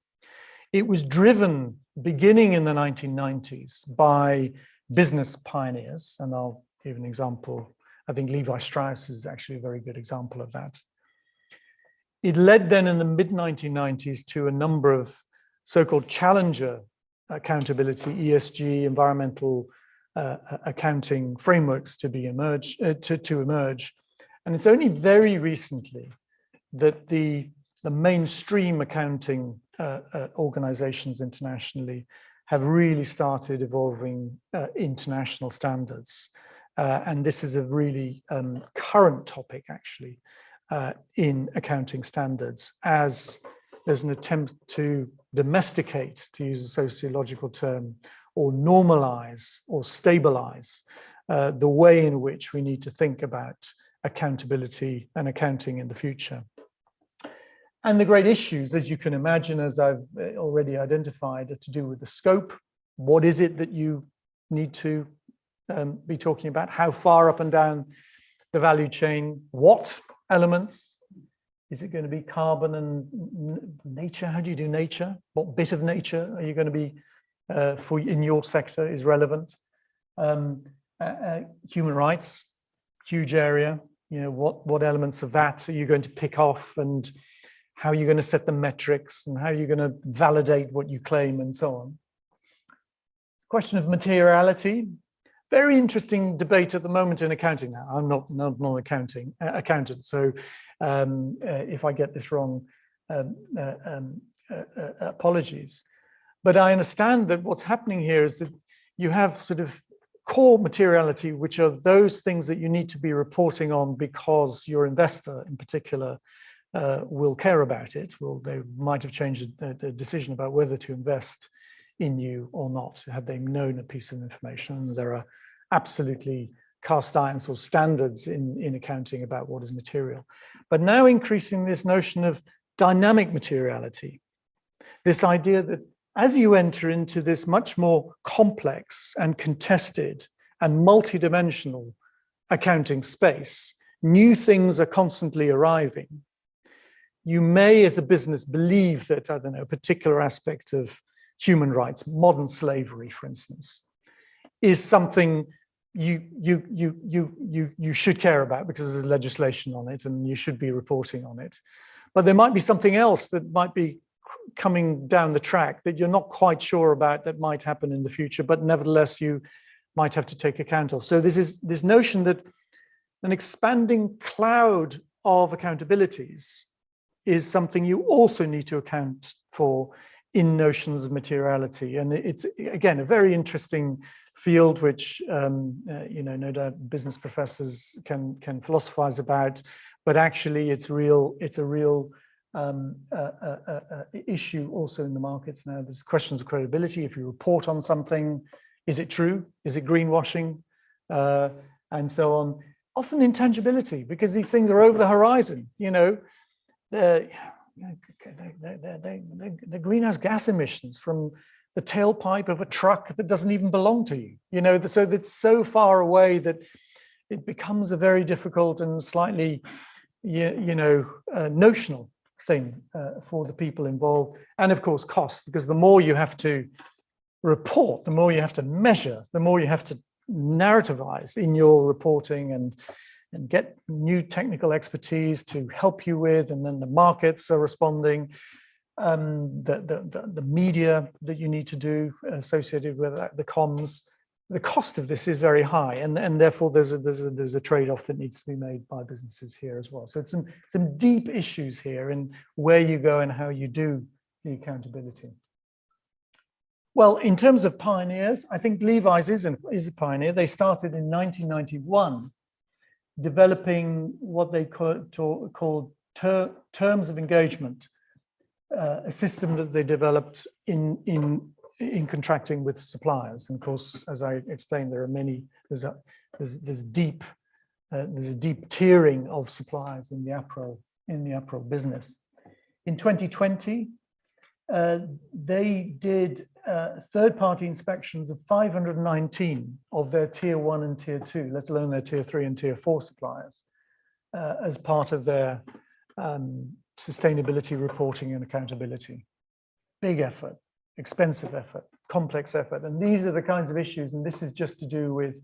It was driven beginning in the 1990s by business pioneers, and I'll give an example. I think Levi Strauss is actually a very good example of that. It led then in the mid-1990s to a number of so-called challenger accountability, ESG, environmental accounting frameworks to emerge. And it's only very recently that the mainstream accounting organizations internationally have really started evolving international standards. And this is a really current topic, actually, in accounting standards, as there's an attempt to domesticate, to use a sociological term, or normalize or stabilize the way in which we need to think about accountability and accounting in the future. And the great issues, as you can imagine, as I've already identified, are to do with the scope. What is it that you need to be talking about? How far up and down the value chain? What elements? Is it going to be carbon and nature? How do you do nature? What bit of nature are you going to be in your sector is relevant? Human rights, huge area. You know, what elements of that are you going to pick off, and how are you going to set the metrics, and how are you going to validate what you claim, and so on. Question of materiality. Very interesting debate at the moment in accounting now. I'm not accountant, so if I get this wrong, apologies. But I understand that what's happening here is that you have sort of core materiality, which are those things that you need to be reporting on because your investor in particular will care about it. They might have changed the decision about whether to invest in you or not, had they known a piece of information. There are absolutely cast iron sort of standards in accounting about what is material. But now increasing this notion of dynamic materiality, this idea that as you enter into this much more complex and contested and multidimensional accounting space, new things are constantly arriving. You may, as a business, believe that, I don't know, a particular aspect of human rights, modern slavery, for instance, is something you should care about because there's legislation on it and you should be reporting on it. But there might be something else that might be coming down the track that you're not quite sure about that might happen in the future, but nevertheless you might have to take account of. So this notion that an expanding cloud of accountabilities is something you also need to account for in notions of materiality. And it's, again, a very interesting field which, you know, no doubt business professors can philosophize about, but actually it's a real issue also in the markets now. There's questions of credibility. If you report on something, is it true? Is it greenwashing? And so on. Often intangibility, because these things are over the horizon, you know. The greenhouse gas emissions from the tailpipe of a truck that doesn't even belong to you, you know, so that's so far away that it becomes a very difficult and slightly, notional thing for the people involved. And of course, cost, because the more you have to report, the more you have to measure, the more you have to narrativize in your reporting and get new technical expertise to help you with, and then the markets are responding, the media that you need to do associated with that, the comms. The cost of this is very high, and therefore there's a trade-off that needs to be made by businesses here as well. So it's some deep issues here in where you go and how you do the accountability. Well, in terms of pioneers, I think Levi's is a pioneer. They started in 1991, developing what they called terms of engagement, a system that they developed in contracting with suppliers. And of course, as I explained, there are many. There's a deep tiering of suppliers in the apparel business. In 2020, they did third-party inspections of 519 of their tier 1 and tier 2, let alone their tier 3 and tier 4 suppliers, as part of their sustainability reporting and accountability. Big effort, expensive effort, complex effort. And these are the kinds of issues, and this is just to do with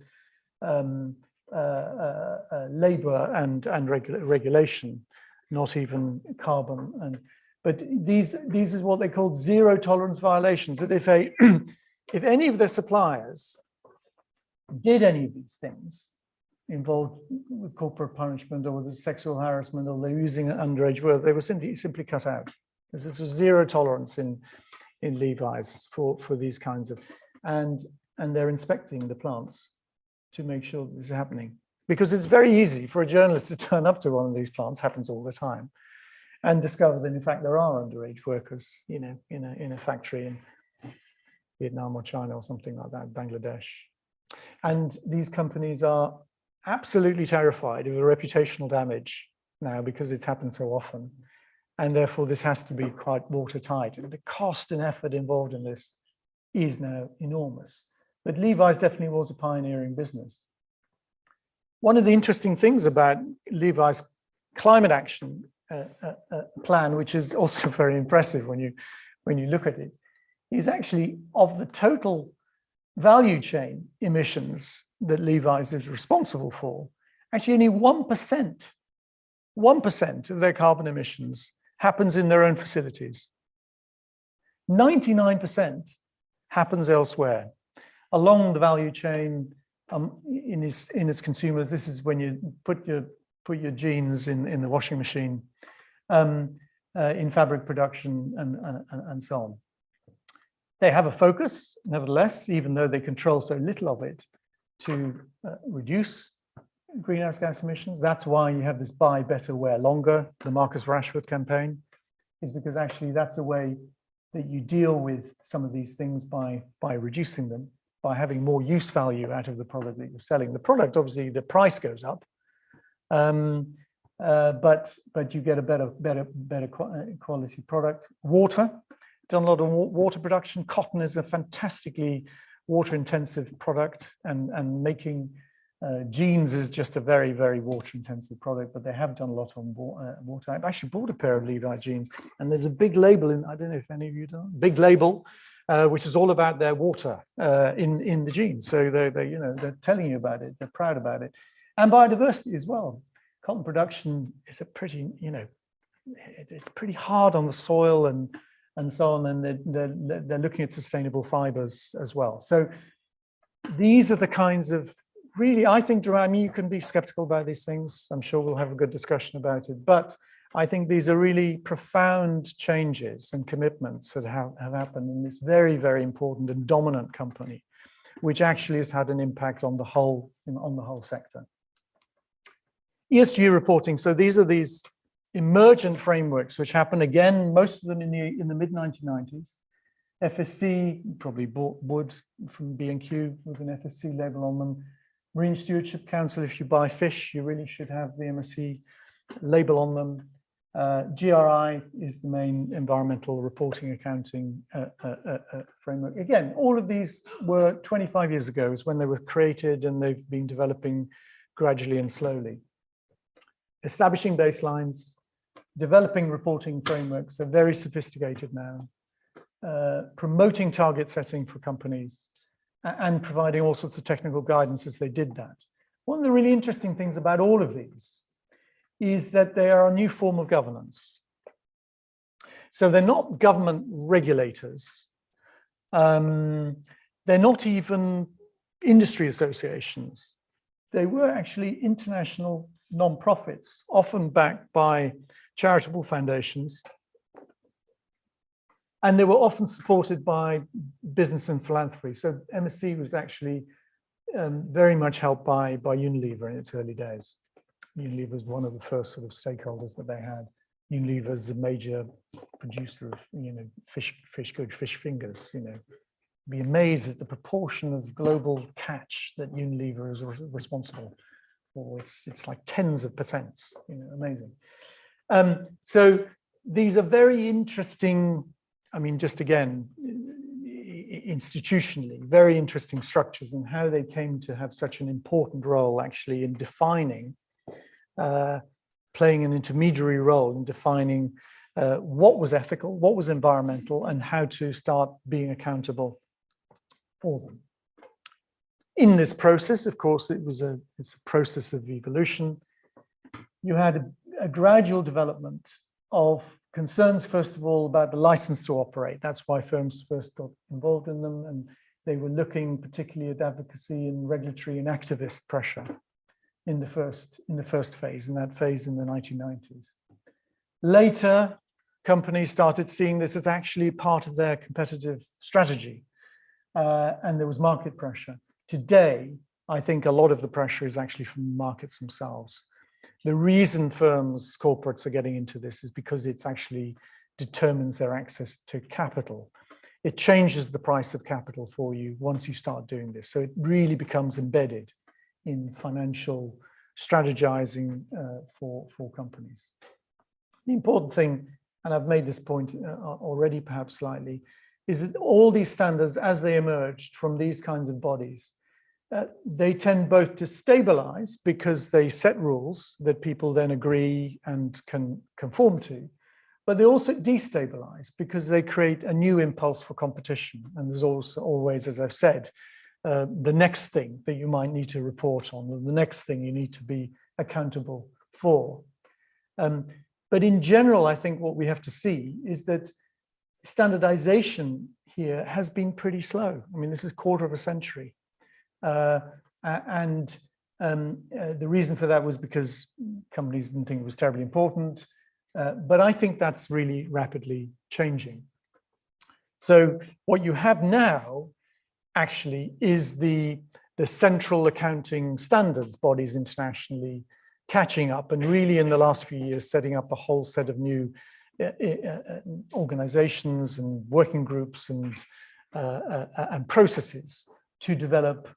labor and regulation, not even carbon. But these is what they call zero tolerance violations, that if if any of their suppliers did any of these things involved with corporate punishment or with sexual harassment, or they're using underage work, they were simply cut out. This was zero tolerance in Levi's for these kinds of, and they're inspecting the plants to make sure that this is happening, because it's very easy for a journalist to turn up to one of these plants, happens all the time, and discover that in fact there are underage workers, you know, in a factory in Vietnam or China or something like that, Bangladesh. And these companies are absolutely terrified of the reputational damage now, because it's happened so often. And therefore this has to be quite watertight. And the cost and effort involved in this is now enormous. But Levi's definitely was a pioneering business. One of the interesting things about Levi's climate action plan, which is also very impressive when you look at it, is actually of the total value chain emissions that Levi's is responsible for, actually only 1% of their carbon emissions happens in their own facilities. 99% happens elsewhere along the value chain, in its consumers. This is when you put your jeans in the washing machine, in fabric production and so on. They have a focus, nevertheless, even though they control so little of it, to reduce greenhouse gas emissions. That's why you have this buy better, wear longer, the Marcus Rashford campaign, is because actually that's a way that you deal with some of these things by reducing them, by having more use value out of the product that you're selling. The product, obviously, the price goes up, but you get a better quality product. Water, done a lot of water production. Cotton is a fantastically water-intensive product, and making jeans is just a very, very water-intensive product, but they have done a lot on water. I've actually bought a pair of Levi jeans, and there's a big label in, I don't know if any of you do, big label, which is all about their water in the jeans. So they're telling you about it, they're proud about it. And biodiversity as well. Cotton production is a pretty, it's pretty hard on the soil and so on, and they're looking at sustainable fibers as well. So these are the kinds of, really, I think, you can be skeptical about these things. I'm sure we'll have a good discussion about it, but I think these are really profound changes and commitments that have happened in this very, very important and dominant company, which actually has had an impact on the whole sector. ESG reporting. So these are these emergent frameworks which happen again, most of them in the mid-1990s. FSC, probably bought wood from B&Q with an FSC label on them. Marine Stewardship Council, if you buy fish, you really should have the MSC label on them. GRI is the main environmental reporting accounting framework. Again, all of these were 25 years ago is when they were created, and they've been developing gradually and slowly. Establishing baselines, developing reporting frameworks, they're very sophisticated now. Promoting target setting for companies, and providing all sorts of technical guidance as they did that. One of the really interesting things about all of these is that they are a new form of governance. So they're not government regulators. They're not even industry associations. They were actually international non-profits, often backed by charitable foundations. And they were often supported by business and philanthropy. So MSC was actually very much helped by Unilever in its early days. Unilever was one of the first sort of stakeholders that they had. Unilever is a major producer of, fish fingers. Be amazed at the proportion of global catch that Unilever is responsible for. It's like tens of percents. Amazing. So these are very interesting I mean, just again, institutionally, very interesting structures and how they came to have such an important role actually in defining, playing an intermediary role in defining what was ethical, what was environmental, and how to start being accountable for them. In this process, of course, it's a process of evolution. You had a gradual development of concerns, first of all, about the license to operate. That's why firms first got involved in them, and they were looking particularly at advocacy and regulatory and activist pressure in the first phase, in that phase in the 1990s. Later, companies started seeing this as actually part of their competitive strategy, and there was market pressure. Today, I think a lot of the pressure is actually from the markets themselves. The reason firms, corporates are getting into this is because it actually determines their access to capital. It changes the price of capital for you once you start doing this. So it really becomes embedded in financial strategizing for companies. The important thing, and I've made this point already perhaps slightly, is that all these standards, as they emerged from these kinds of bodies, they tend both to stabilize because they set rules that people then agree and can conform to, but they also destabilize because they create a new impulse for competition. And there's also always, as I've said, the next thing that you might need to report on, or the next thing you need to be accountable for. But in general, I think what we have to see is that standardization here has been pretty slow. I mean, this is a quarter of a century. The reason for that was because companies didn't think it was terribly important. But I think that's really rapidly changing. So what you have now actually is the central accounting standards bodies internationally catching up, and really in the last few years setting up a whole set of new organizations and working groups and processes to develop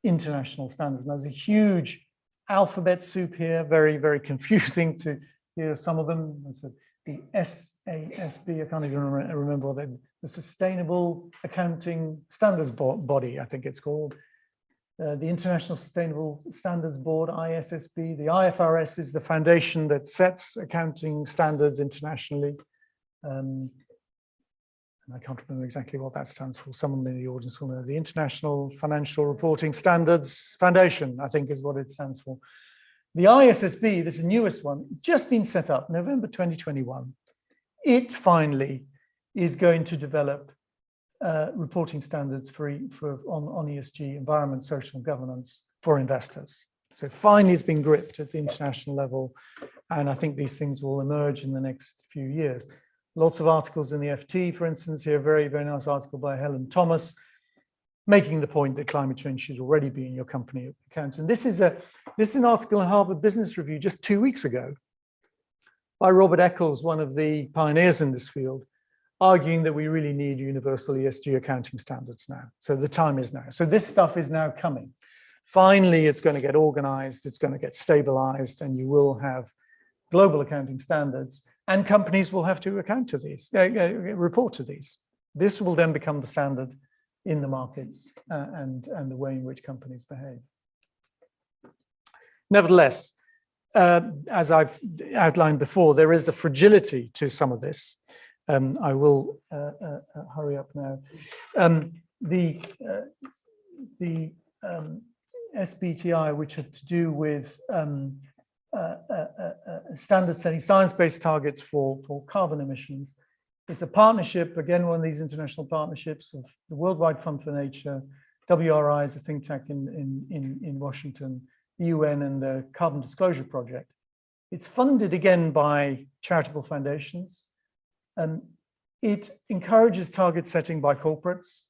international standards. Now, there's a huge alphabet soup here, very, very confusing to hear some of them. The SASB, I can't even remember what the Sustainable Accounting Standards Body, I think it's called. The International Sustainable Standards Board, ISSB. The IFRS is the foundation that sets accounting standards internationally. I can't remember exactly what that stands for. Someone in the audience will know. The International Financial Reporting Standards Foundation, I think is what it stands for. The ISSB, this is the newest one, just been set up November 2021. It finally is going to develop reporting standards on ESG, environment, social governance for investors. So finally it's been gripped at the international level, and I think these things will emerge in the next few years. Lots of articles in the FT, for instance, here, a very, very nice article by Helen Thomas, making the point that climate change should already be in your company accounts. And this is an article in Harvard Business Review just 2 weeks ago by Robert Eccles, one of the pioneers in this field, arguing that we really need universal ESG accounting standards now. So the time is now. So this stuff is now coming. Finally, it's going to get organized, it's going to get stabilized, and you will have global accounting standards, and companies will have to account to these, report to these. This will then become the standard in the markets and the way in which companies behave. Nevertheless, as I've outlined before, there is a fragility to some of this. I will hurry up now. The SBTI, which had to do with standard setting, science-based targets for carbon emissions. It's a partnership, again, one of these international partnerships of the Worldwide Fund for Nature, WRI is a think tank in Washington, the UN, and the Carbon Disclosure Project. It's funded again by charitable foundations. It encourages target setting by corporates.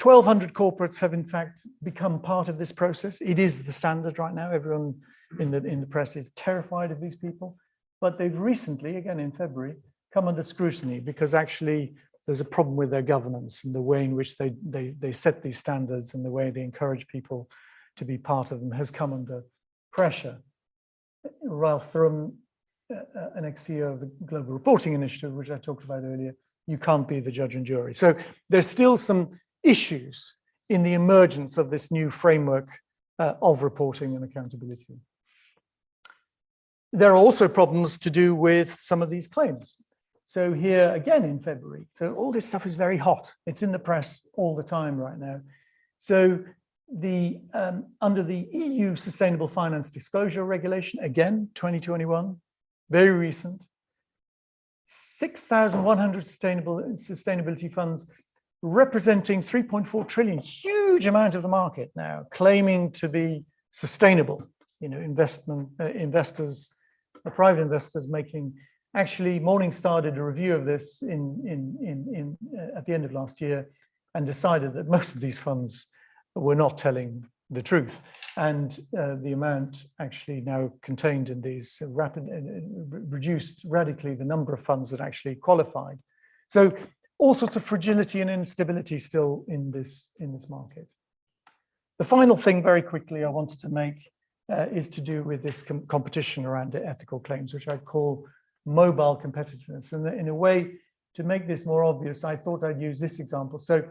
1,200 corporates have in fact become part of this process. It is the standard right now. Everyone in the press is terrified of these people, but they've recently, again in February, come under scrutiny because actually there's a problem with their governance and the way in which they set these standards and the way they encourage people to be part of them has come under pressure. Ralph Thuram, an ex-CEO of the Global Reporting Initiative, which I talked about earlier, you can't be the judge and jury. So there's still some issues in the emergence of this new framework of reporting and accountability. There are also problems to do with some of these claims. So here again in February, so all this stuff is very hot. It's in the press all the time right now. So the under the EU Sustainable Finance Disclosure Regulation, again, 2021, very recent, 6,100 sustainability funds representing 3.4 trillion, huge amount of the market now, claiming to be sustainable. You know, investors, the private investors making. Actually, Morningstar did a review of this at the end of last year and decided that most of these funds were not telling the truth. And the amount actually now contained in these reduced radically the number of funds that actually qualified. So all sorts of fragility and instability still in this market. The final thing very quickly I wanted to make is to do with this competition around ethical claims, which I call mobile competitiveness. And in a way, to make this more obvious, I thought I'd use this example. So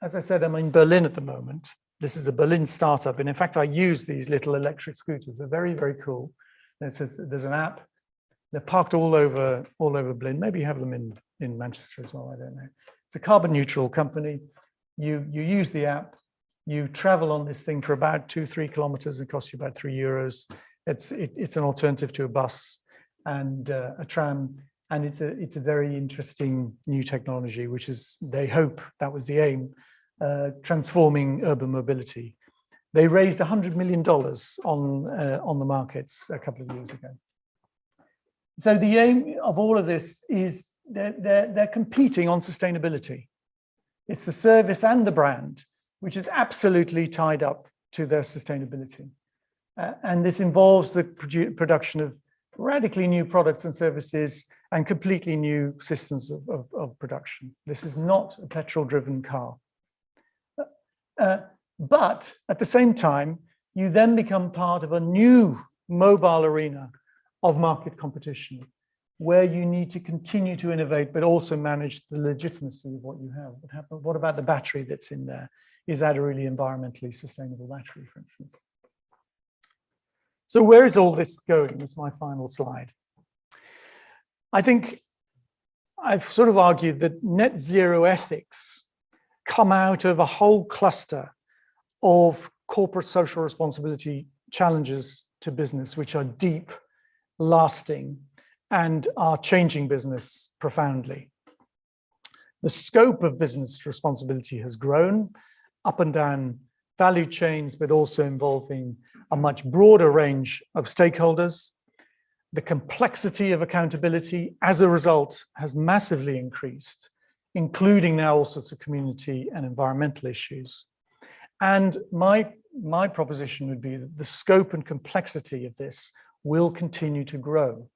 as I said, I'm in Berlin at the moment. This is a Berlin startup. And in fact, I use these little electric scooters. They're very, very cool. There's an app. They're parked all over Berlin. Maybe you have them in Manchester as well, I don't know. It's a carbon neutral company. You use the app. You travel on this thing for about 2-3 kilometers. It costs you about €3. It's an alternative to a bus and a tram, and it's a very interesting new technology, which is, they hope, that was the aim, transforming urban mobility. They raised $100 million on the markets a couple of years ago. So the aim of all of this is they're competing on sustainability. It's the service and the brand, which is absolutely tied up to their sustainability. And this involves the production of radically new products and services and completely new systems of production. This is not a petrol-driven car. But at the same time, you then become part of a new mobile arena of market competition, where you need to continue to innovate, but also manage the legitimacy of what you have. What about the battery that's in there? Is that a really environmentally sustainable battery, for instance? So where is all this going? This is my final slide. I think I've sort of argued that net zero ethics come out of a whole cluster of corporate social responsibility challenges to business, which are deep, lasting, and are changing business profoundly. The scope of business responsibility has grown up and down value chains, but also involving a much broader range of stakeholders. The complexity of accountability as a result has massively increased, including now all sorts of community and environmental issues. And my proposition would be that the scope and complexity of this will continue to grow.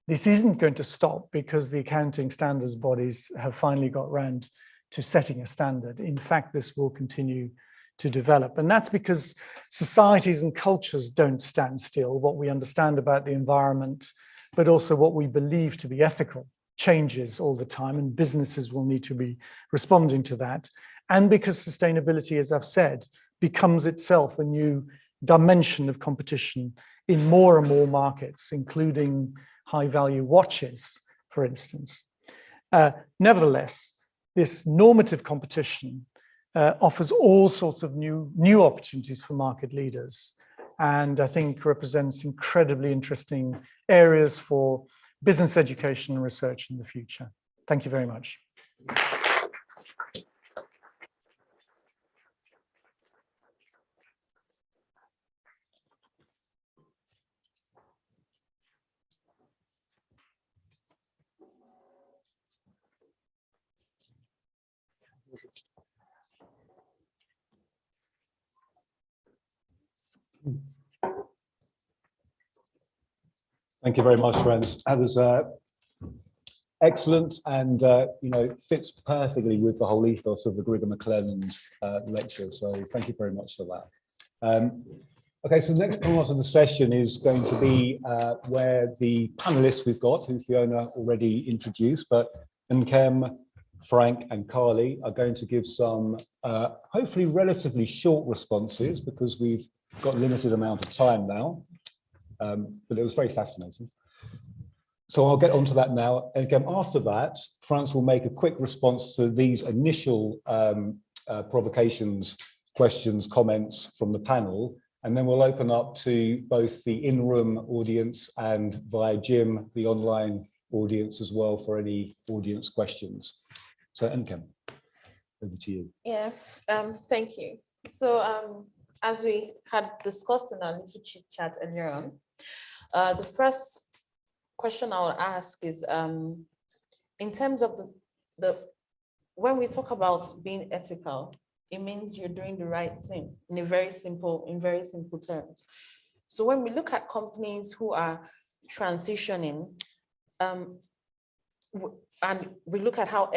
This isn't going to stop because the accounting standards bodies have finally got round to setting a standard. In fact, this will continue to develop. And that's because societies and cultures don't stand still. What we understand about the environment, but also what we believe to be ethical, changes all the time, and businesses will need to be responding to that. And because sustainability, as I've said, becomes itself a new dimension of competition in more and more markets, including high-value watches, for instance. Nevertheless, this normative competition offers all sorts of new opportunities for market leaders, and I think represents incredibly interesting areas for business education and research in the future. Thank you very much. Thank you very much, Frans. That was excellent, and fits perfectly with the whole ethos of the Grigor McClelland lecture. So thank you very much for that. Okay, so the next part of the session is going to be where the panelists we've got, who Fiona already introduced, but Nkem, Frank and Carly are going to give some hopefully relatively short responses because we've got limited amount of time now, but it was very fascinating. So I'll get onto that now. And again, after that, Frans will make a quick response to these initial provocations, questions, comments from the panel, and then we'll open up to both the in-room audience and via Jim, the online audience as well, for any audience questions. So Nkem, over to you. Yeah, thank you. So as we had discussed in our little chit chat earlier on, the first question I will ask is in terms of when we talk about being ethical, it means you're doing the right thing in very simple terms. So when we look at companies who are transitioning, and we look at how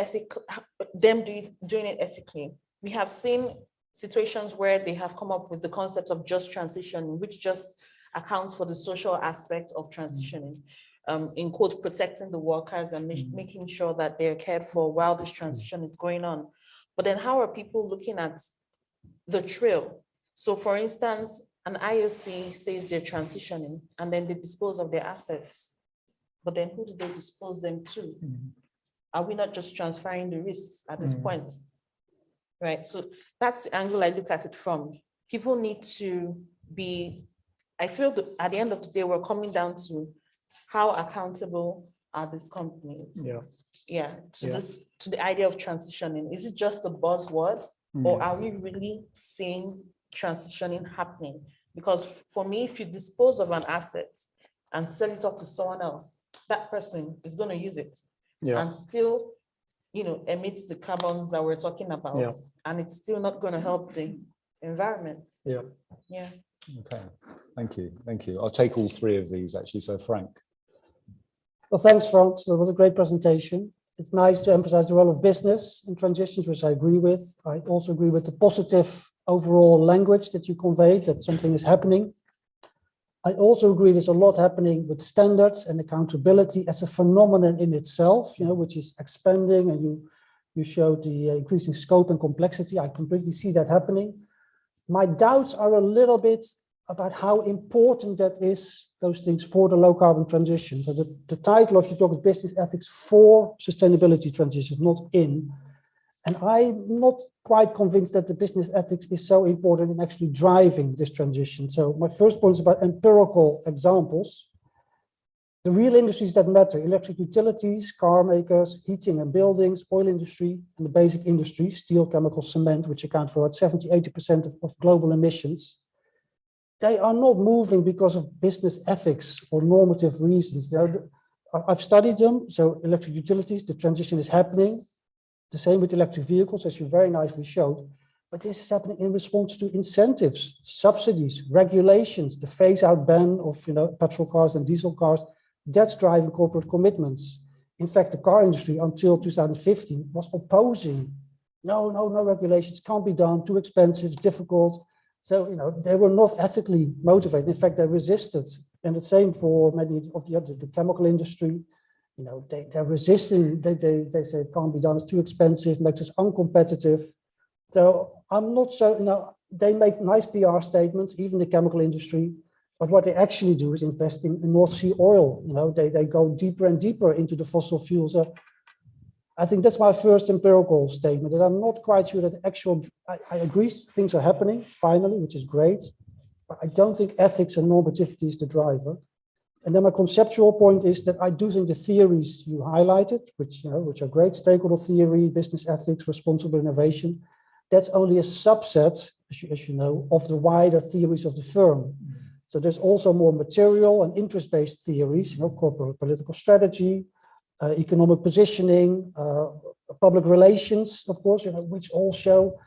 doing it ethically, we have seen situations where they have come up with the concept of just transition, which just accounts for the social aspect of transitioning, in quote, protecting the workers and making sure that they're cared for while this transition is going on. But then how are people looking at the trail? So for instance, an IOC says they're transitioning and then they dispose of their assets. But then who do they dispose them to? Are we not just transferring the risks at this point? Right, so that's the angle I look at it from. People need to be, I feel that at the end of the day, we're coming down to how accountable are these companies? To the idea of transitioning. Is it just a buzzword, or are we really seeing transitioning happening? Because for me, if you dispose of an asset and sell it off to someone else, that person is going to use it and still, emits the carbons that we're talking about, and it's still not going to help the environment. Okay, thank you. I'll take all three of these actually. So Frank. Well, thanks, Frans. That was a great presentation. It's nice to emphasize the role of business in transitions, which I agree with. I also agree with the positive overall language that you conveyed, that something is happening. I also agree there's a lot happening with standards and accountability as a phenomenon in itself, which is expanding, and you showed the increasing scope and complexity. I completely see that happening. My doubts are a little bit about how important that is, those things, for the low carbon transition. So the title of your talk is Business Ethics for Sustainability Transition, not in. And I'm not quite convinced that the business ethics is so important in actually driving this transition. So my first point is about empirical examples. The real industries that matter: electric utilities, car makers, heating and buildings, oil industry, and the basic industries, steel, chemical, cement, which account for about 70–80% of global emissions. They are not moving because of business ethics or normative reasons. I've studied them. So electric utilities, the transition is happening. The same with electric vehicles, as you very nicely showed. But this is happening in response to incentives, subsidies, regulations, the phase-out ban of petrol cars and diesel cars. That's driving corporate commitments. In fact, the car industry until 2015 was opposing. No regulations, can't be done, too expensive, difficult. So, they were not ethically motivated. In fact, they resisted. And the same for many of the chemical industry. They're resisting. They say it can't be done, it's too expensive, makes us uncompetitive. So I'm not so, they make nice PR statements, even the chemical industry. But what they actually do is investing in North Sea oil. They go deeper and deeper into the fossil fuels. I think that's my first empirical statement, that I'm not quite sure that I agree things are happening finally, which is great, but I don't think ethics and normativity is the driver. And then my conceptual point is that I do think the theories you highlighted, which are great, stakeholder theory, business ethics, responsible innovation, that's only a subset, as you know, of the wider theories of the firm. So there's also more material and interest-based theories, corporate political strategy, economic positioning, public relations, of course, which all show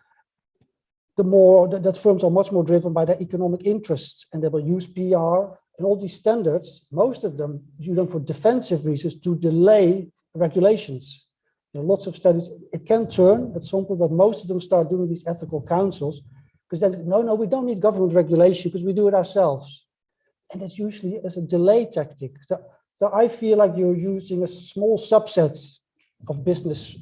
that firms are much more driven by their economic interests, and they will use PR and all these standards. Most of them use them for defensive reasons to delay regulations. Lots of studies, it can turn at some point, but most of them start doing these ethical councils because then, no, we don't need government regulation because we do it ourselves. And that's usually as a delay tactic. So I feel like you're using a small subset of business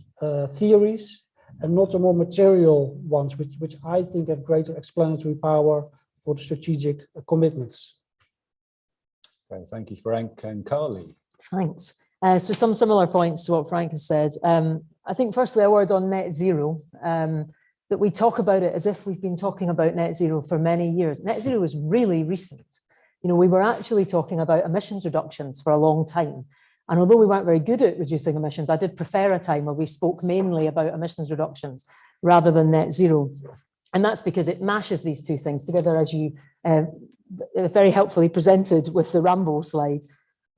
theories and not the more material ones, which I think have greater explanatory power for the strategic commitments. Okay, thank you, Frank. And Carly. Thanks. So some similar points to what Frank has said. I think firstly a word on net zero, that we talk about it as if we've been talking about net zero for many years. Net zero is really recent. You know, we were actually talking about emissions reductions for a long time. And although we weren't very good at reducing emissions, I did prefer a time where we spoke mainly about emissions reductions rather than net zero. And that's because it mashes these two things together, as you very helpfully presented with the Rambo slide.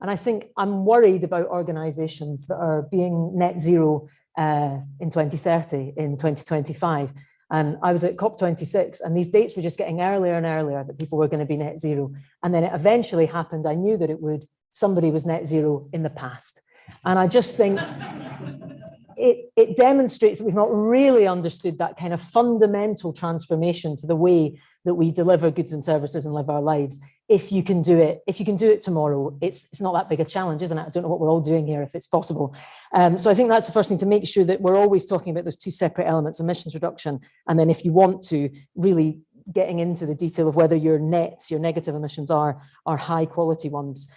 And I think I'm worried about organizations that are being net zero in 2030, in 2025. And I was at COP26 and these dates were just getting earlier and earlier that people were going to be net zero. And then it eventually happened. I knew that it would. Somebody was net zero in the past. And I just think it demonstrates that we've not really understood that kind of fundamental transformation to the way that we deliver goods and services and live our lives. If you can do it tomorrow, it's not that big a challenge, isn't it? I don't know what we're all doing here if it's possible. So I think that's the first thing, to make sure that we're always talking about those two separate elements, emissions reduction, and then if you want to, really getting into the detail of whether your nets, your negative emissions are high quality ones.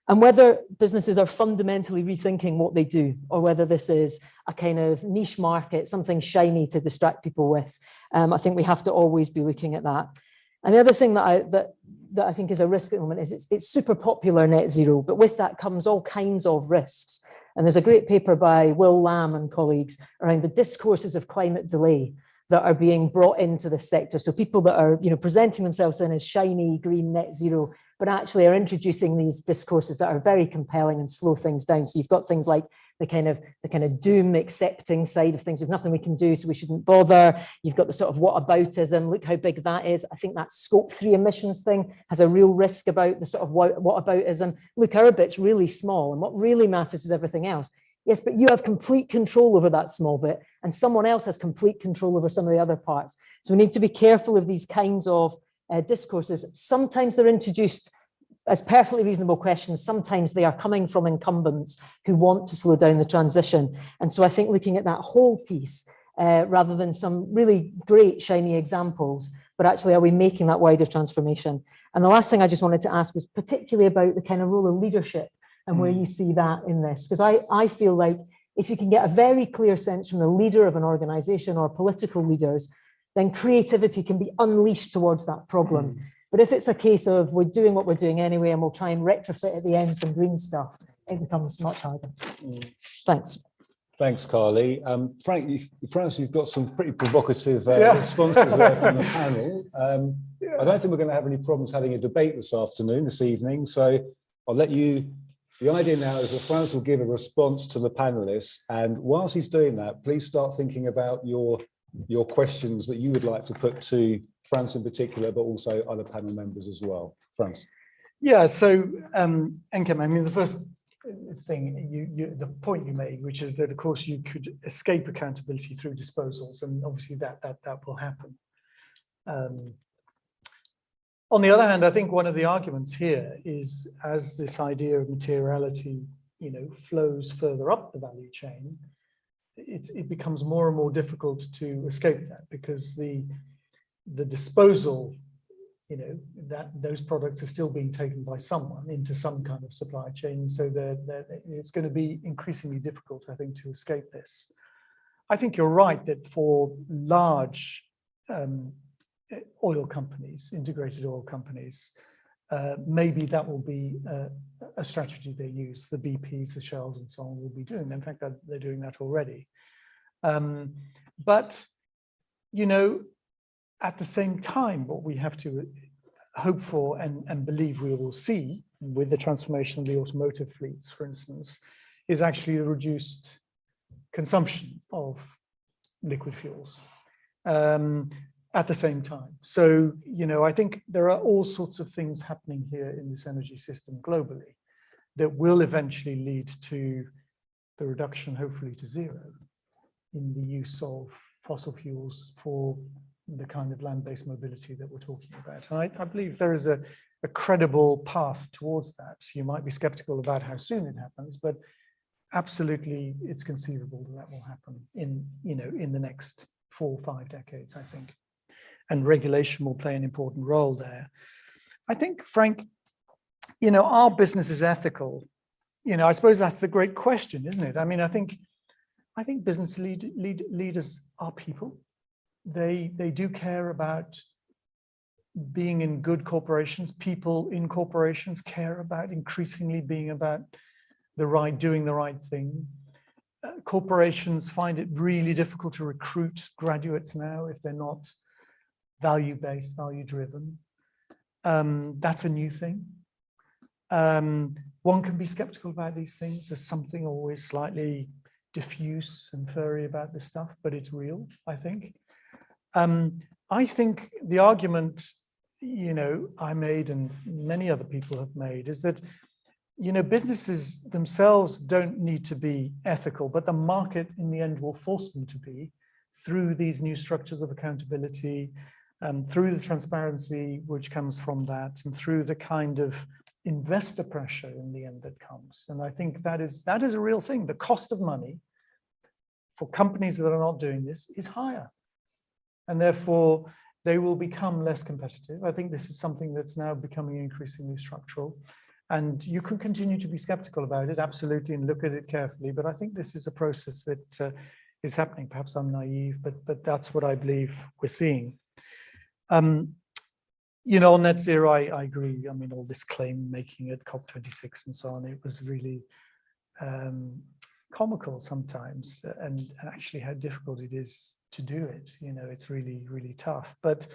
And whether businesses are fundamentally rethinking what they do, or whether this is a kind of niche market, something shiny to distract people with. I think we have to always be looking at that. And the other thing that I think is a risk at the moment is it's super popular net zero, but with that comes all kinds of risks. And there's a great paper by Will Lamb and colleagues around the discourses of climate delay that are being brought into the sector. So people that are, you know, presenting themselves in as shiny green net zero, but actually are introducing these discourses that are very compelling and slow things down. So you've got things like the kind of doom accepting side of things. There's nothing we can do, so we shouldn't bother. You've got the sort of whataboutism. Look how big that is. I think that scope 3 emissions thing has a real risk about the sort of whataboutism. Look, our bit's really small, and what really matters is everything else. Yes, but you have complete control over that small bit, and someone else has complete control over some of the other parts. So we need to be careful of these kinds of discourses. Sometimes they're introduced as perfectly reasonable questions. Sometimes they are coming from incumbents who want to slow down the transition. And so I think looking at that whole piece, rather than some really great shiny examples, but actually, are we making that wider transformation? And the last thing I just wanted to ask was particularly about the kind of role of leadership and where you see that in this. Because I feel like if you can get a very clear sense from the leader of an organization or political leaders, then creativity can be unleashed towards that problem. But if it's a case of we're doing what we're doing anyway and we'll try and retrofit at the end some green stuff, it becomes much harder. Thanks. Thanks, Carly. Frans, you've got some pretty provocative responses there from the panel. I don't think we're going to have any problems having a debate this evening. So I'll let you, the idea now is that Frans will give a response to the panelists. And whilst he's doing that, please start thinking about your questions that you would like to put to Frans in particular, but also other panel members as well. Frans. Yeah, so Enkem, I mean, the first thing, the point you made, which is that, of course, you could escape accountability through disposals, and obviously that will happen. On the other hand, I think one of the arguments here is, as this idea of materiality, you know, flows further up the value chain, it becomes more and more difficult to escape that, because the disposal, you know, that those products are still being taken by someone into some kind of supply chain. So it's going to be increasingly difficult, I think, to escape this. I think you're right that for large oil companies, integrated oil companies, maybe that will be a strategy they use. The BPs, the Shells and so on will be doing. In fact, they're doing that already. But, you know, at the same time, what we have to hope for and believe we will see with the transformation of the automotive fleets, for instance, is actually a reduced consumption of liquid fuels at the same time. So, you know, I think there are all sorts of things happening here in this energy system globally that will eventually lead to the reduction, hopefully to zero, in the use of fossil fuels for the kind of land-based mobility that we're talking about. And I believe there is a credible path towards that. You might be skeptical about how soon it happens, but absolutely, it's conceivable that will happen in, in the next 4 or 5 decades, I think. And regulation will play an important role there. I think, Frank, our business is ethical. I suppose that's the great question, isn't it? I mean, I think business leaders are people. They do care about being in good corporations. People in corporations care about increasingly being about doing the right thing. Corporations find it really difficult to recruit graduates now if they're not value-based, value-driven. That's a new thing. One can be skeptical about these things. There's something always slightly diffuse and furry about this stuff, but it's real, I think. I think the argument, I made and many other people have made is that, businesses themselves don't need to be ethical, but the market in the end will force them to be through these new structures of accountability, through the transparency which comes from that, and through the kind of investor pressure in the end that comes. And I think that is a real thing. The cost of money for companies that are not doing this is higher. And therefore, they will become less competitive. I think this is something that's now becoming increasingly structural. And you can continue to be skeptical about it, absolutely, and look at it carefully. But I think this is a process that is happening. Perhaps I'm naive, but that's what I believe we're seeing. On net zero, I agree. I mean, all this claim making at COP26 and so on, it was really comical sometimes, and actually how difficult it is to do it. It's really, really tough. But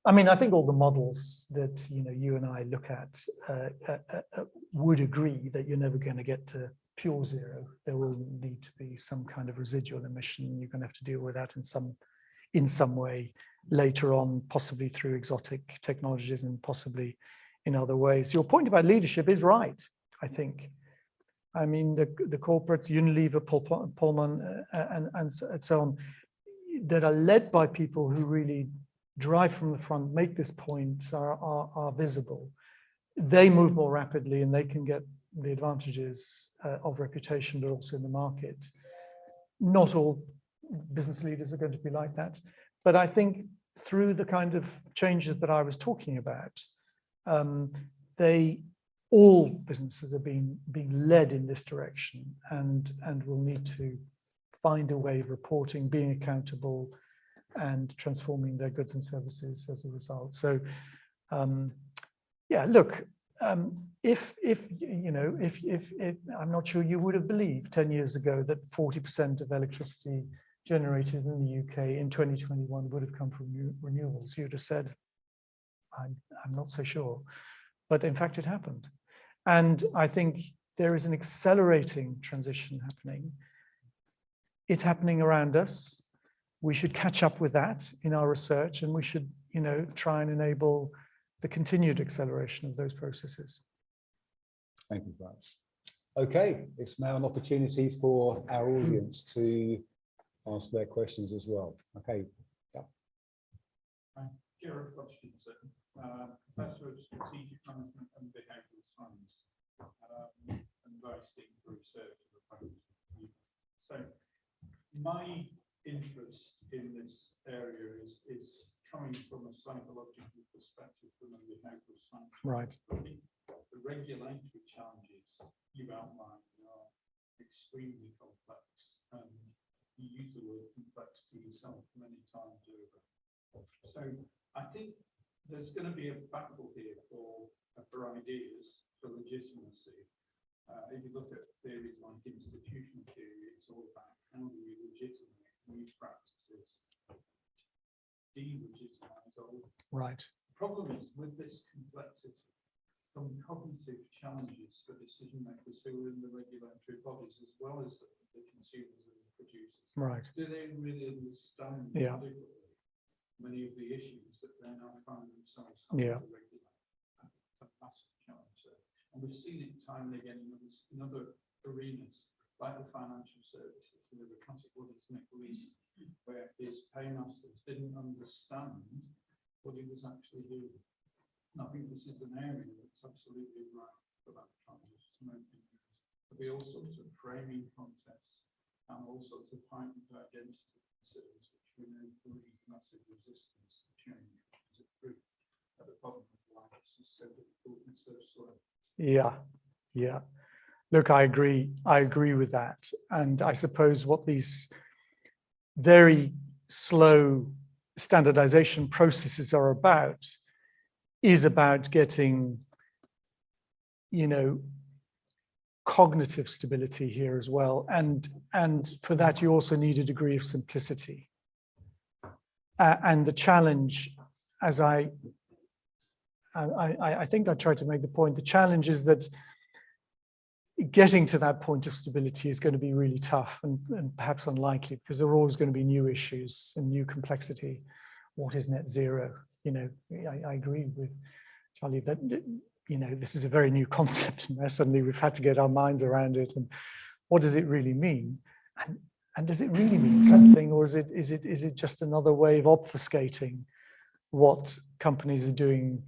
I mean, I think all the models that you and I look at would agree that you're never going to get to pure zero. There will need to be some kind of residual emission. You're going to have to deal with that in some way later on, possibly through exotic technologies and possibly in other ways. Your point about leadership is right, I think. I mean, the corporates, Unilever, Pullman, and so on, that are led by people who really drive from the front, make this point, are visible. They move more rapidly and they can get the advantages of reputation, but also in the market. Not all business leaders are going to be like that. But I think through the kind of changes that I was talking about, all businesses are being led in this direction, and will need to find a way of reporting, being accountable, and transforming their goods and services as a result. So, yeah, look, if I'm not sure you would have believed 10 years ago that 40% of electricity generated in the UK in 2021 would have come from renewables. You'd have said, I'm not so sure. But in fact, it happened. And I think there is an accelerating transition happening. It's happening around us. We should catch up with that in our research, and we should, try and enable the continued acceleration of those processes. Thank you, Frans. Okay, it's now an opportunity for our audience to ask their questions as well. Okay. Yeah. Jared Hutchinson, Professor of Strategic Management and Behavioural Science, and based in research. So my interest in this area is coming from a psychological perspective, from a behavioural science. Right. The regulatory challenges you've outlined are extremely complex, and you use the word complex to yourself many times over. So I think there's going to be a battle here for ideas, for legitimacy. If you look at theories like institutional theory, it's all about how do we legitimate new practices, delegitimize old. Right. The problem is with this complexity, some cognitive challenges for decision makers who are in the regulatory bodies as well as the consumers and the producers. Right. Do they really understand many of the issues that they're now finding themselves having to regulate? It's a massive challenge there. And we've seen it time and again in other arenas, like the financial services. The classic one is Nick Leeson, where his paymasters didn't understand what he was actually doing. And I think this is an area that's absolutely right for that transition. there'll be all sorts of framing contests and all sorts of heightened identity concerns, which we know breed massive resistance to change, which is a proof at the bottom of why this is so difficult and so slow. Yeah, yeah. Look, I agree with that. And I suppose what these very slow standardization processes are about is about getting, you know, cognitive stability here as well. And for that, you also need a degree of simplicity. And the challenge, as I think I tried to make the point, the challenge is that getting to that point of stability is going to be really tough and perhaps unlikely, because there are always going to be new issues and new complexity. What is net zero? You know, I agree with Charlie that, you know, this is a very new concept, and suddenly we've had to get our minds around it. And what does it really mean? And does it really mean something, or is it just another way of obfuscating what companies are doing?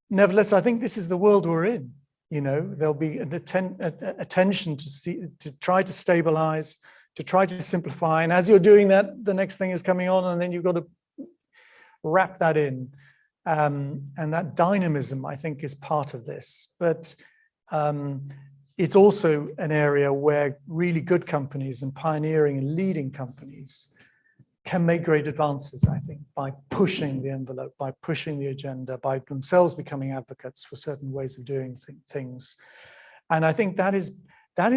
Nevertheless, I think this is the world we're in. You know, there'll be an attention to try to stabilize, to try to simplify. And as you're doing that, the next thing is coming on, and then you've got to wrap that in. And that dynamism, I think, is part of this. But it's also an area where really good companies and pioneering and leading companies can make great advances, I think, by pushing the envelope, by pushing the agenda, by themselves becoming advocates for certain ways of doing things. And I think that is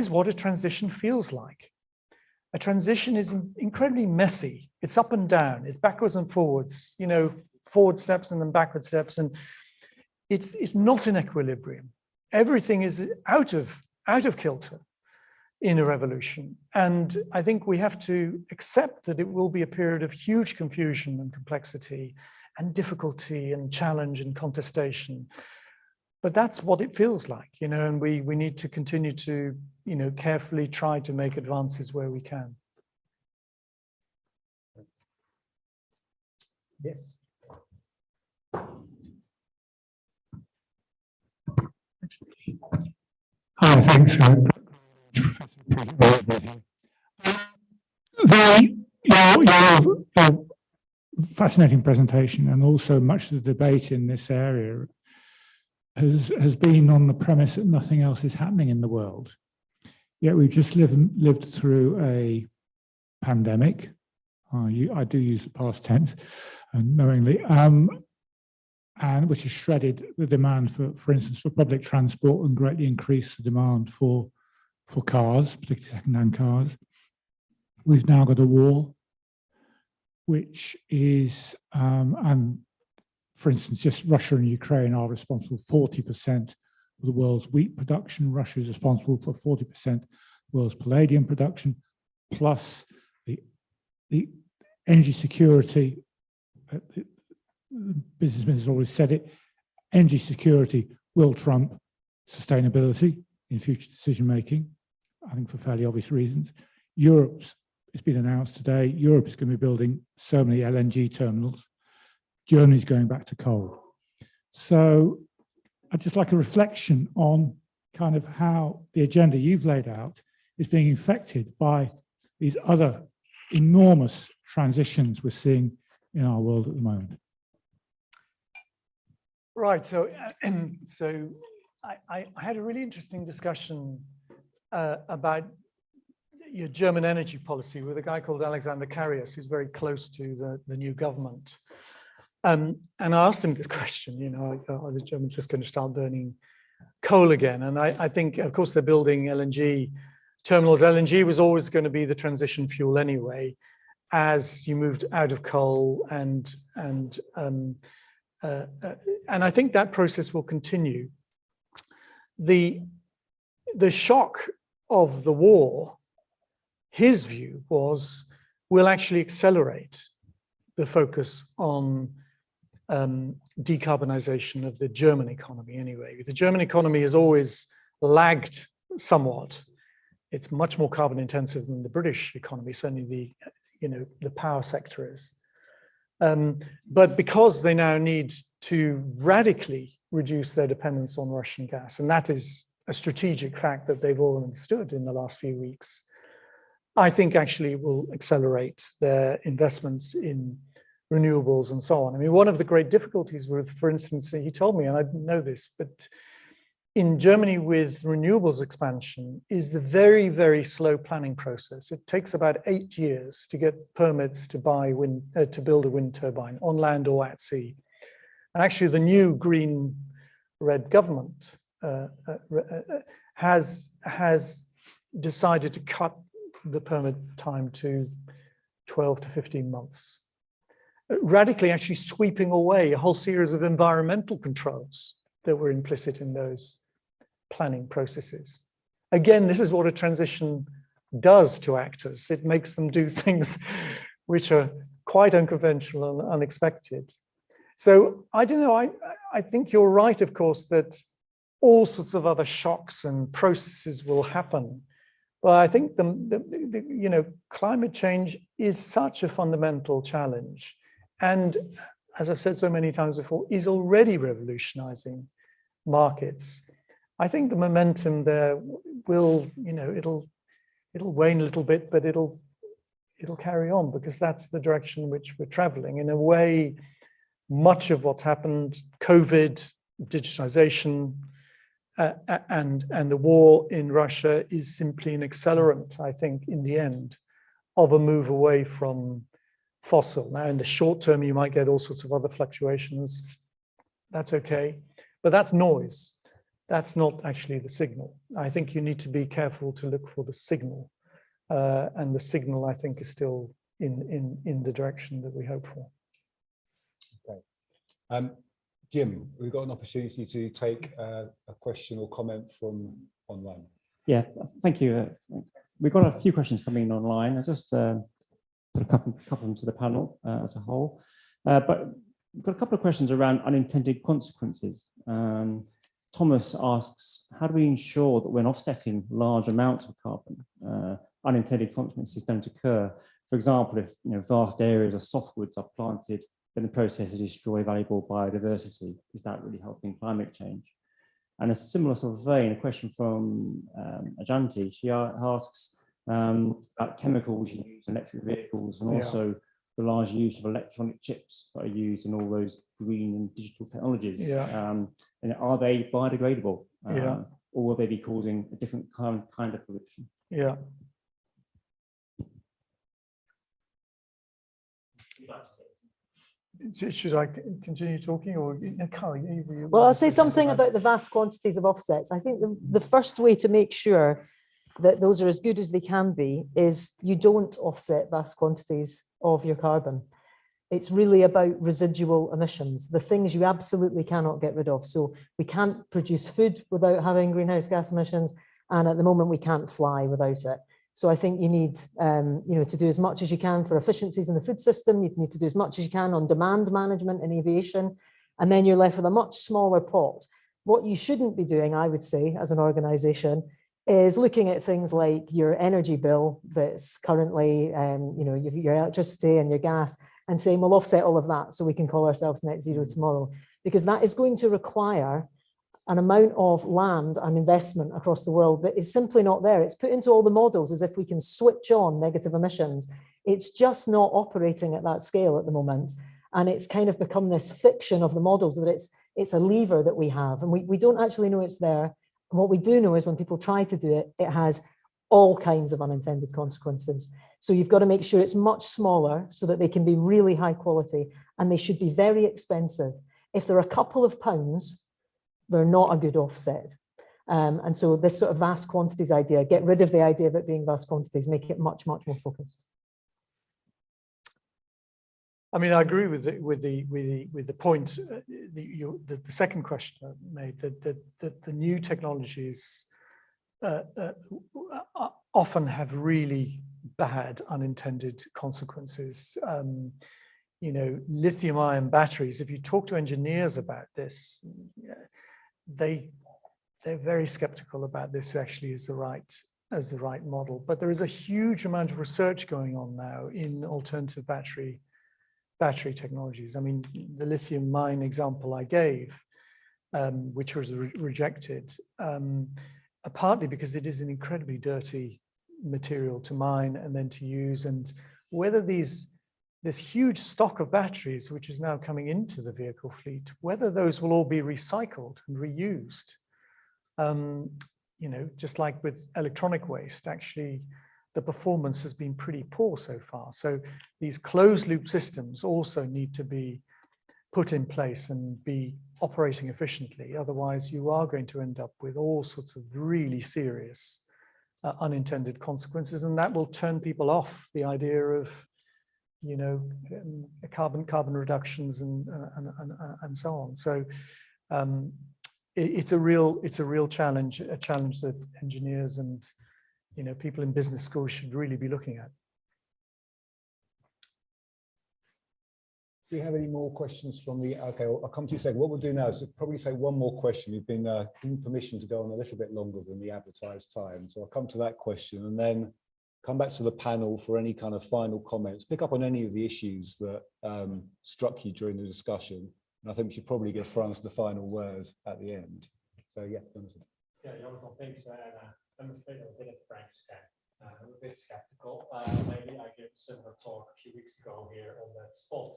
what a transition feels like. A transition is incredibly messy. It's up and down, it's backwards and forwards, you know, forward steps and then backward steps. And it's not in equilibrium. Everything is out of kilter in a revolution. And I think we have to accept that it will be a period of huge confusion and complexity and difficulty and challenge and contestation. But that's what it feels like, you know, and we need to continue to, you know, carefully try to make advances where we can. Yes. Hi, thanks. Your fascinating presentation, and also much of the debate in this area has been on the premise that nothing else is happening in the world. Yet we've just lived through a pandemic. I do use the past tense knowingly, and which has shredded the demand for instance, for public transport, and greatly increased the demand for cars, particularly second-hand cars. We've now got a war, which is, and for instance, just Russia and Ukraine are responsible for 40% of the world's wheat production. Russia is responsible for 40% of the world's palladium production, plus the energy security. Businessmen has always said it, energy security will trump sustainability in future decision-making, I think for fairly obvious reasons. It's been announced today, Europe is going to be building so many LNG terminals. Germany's going back to coal. So I'd just like a reflection on kind of how the agenda you've laid out is being affected by these other enormous transitions we're seeing in our world at the moment. Right, so I had a really interesting discussion about your German energy policy with a guy called Alexander Karius, who's very close to the new government. And I asked him this question, you know, are the Germans just going to start burning coal again? And I think, of course, they're building LNG terminals. LNG was always going to be the transition fuel anyway, as you moved out of coal, and I think that process will continue. The shock of the war, his view was, will actually accelerate the focus on decarbonization of the German economy anyway. The German economy has always lagged somewhat. It's much more carbon intensive than the British economy, certainly the power sector is. But because they now need to radically reduce their dependence on Russian gas, and that is a strategic fact that they've all understood in the last few weeks, I think actually will accelerate their investments in renewables and so on. I mean, one of the great difficulties with, for instance, he told me, and I didn't know this, but in Germany with renewables expansion is the very, very slow planning process. It takes about 8 years to get permits to buy to build a wind turbine on land or at sea. And actually the new green-red government has decided to cut the permit time to 12 to 15 months, radically actually sweeping away a whole series of environmental controls that were implicit in those planning processes. Again, this is what a transition does to actors. It makes them do things which are quite unconventional and unexpected. So I don't know, I think you're right, of course, that all sorts of other shocks and processes will happen. But I think you know, climate change is such a fundamental challenge. And as I've said so many times before, is already revolutionizing markets. I think the momentum there will, you know, it'll wane a little bit, but it'll carry on, because that's the direction in which we're traveling. In a way, much of what's happened, COVID, digitization, and the war in Russia is simply an accelerant, I think, in the end, of a move away from fossil. Now, in the short term, you might get all sorts of other fluctuations. That's okay, but that's noise. That's not actually the signal. I think you need to be careful to look for the signal. And the signal, I think, is still in the direction that we hope for. Okay. Jim, we've got an opportunity to take a question or comment from online. Yeah, thank you. We've got a few questions coming in online. I just put a couple of them to the panel as a whole. But we've got a couple of questions around unintended consequences. Thomas asks, how do we ensure that when offsetting large amounts of carbon, unintended consequences don't occur? For example, if vast areas of softwoods are planted in the process to destroy valuable biodiversity, is that really helping climate change? And a similar sort of vein, a question from Ajanti. She asks about chemicals used in electric vehicles, and also the large use of electronic chips that are used in all those green and digital technologies. And are they biodegradable? Or will they be causing a different kind of pollution? Yeah. Should I continue talking, or well, I'll say something about the vast quantities of offsets. I think the first way to make sure that those are as good as they can be is you don't offset vast quantities of your carbon. It's really about residual emissions, the things you absolutely cannot get rid of. So we can't produce food without having greenhouse gas emissions, and at the moment we can't fly without it. So I think you need to do as much as you can for efficiencies in the food system. You need to do as much as you can on demand management and aviation, and then you're left with a much smaller pot. What you shouldn't be doing, I would say, as an organization, is looking at things like your energy bill that's currently, your electricity and your gas, and saying, we'll offset all of that so we can call ourselves net zero tomorrow, because that is going to require an amount of land and investment across the world that is simply not there. It's put into all the models as if we can switch on negative emissions. It's just not operating at that scale at the moment. And it's kind of become this fiction of the models that it's a lever that we have, and we don't actually know it's there. And what we do know is when people try to do it, it has all kinds of unintended consequences. So you've got to make sure it's much smaller so that they can be really high quality, and they should be very expensive. If they're a couple of pounds, they're not a good offset. And so this sort of vast quantities idea, get rid of the idea of it being vast quantities, make it much, much more focused. I mean, I agree with the point the second questioner made, that the new technologies often have really bad unintended consequences. Lithium-ion batteries, if you talk to engineers about this, they're very skeptical about this actually as the right model. But there is a huge amount of research going on now in alternative battery technologies. I mean, the lithium mine example I gave, which was rejected, partly because it is an incredibly dirty material to mine and then to use, and whether this huge stock of batteries, which is now coming into the vehicle fleet, whether those will all be recycled and reused. You know, just like with electronic waste, actually, the performance has been pretty poor so far. So these closed loop systems also need to be put in place and be operating efficiently. Otherwise, you are going to end up with all sorts of really serious unintended consequences, and that will turn people off the idea of, you know, carbon reductions and so on. So it's a real challenge, a challenge that engineers and, you know, people in business schools should really be looking at. Do you have any more questions from the, okay, I'll come to you second. What we'll do now is probably say one more question. You've been given permission to go on a little bit longer than the advertised time. So I'll come to that question and then come back to the panel for any kind of final comments, pick up on any of the issues that struck you during the discussion. And I think we should probably give Frans the final word at the end. So yeah, Jonathan. Yeah, Jonathan, thanks. I'm afraid I'm a bit of Frank's camp. I'm a bit skeptical. Maybe I gave a similar talk a few weeks ago here on that spot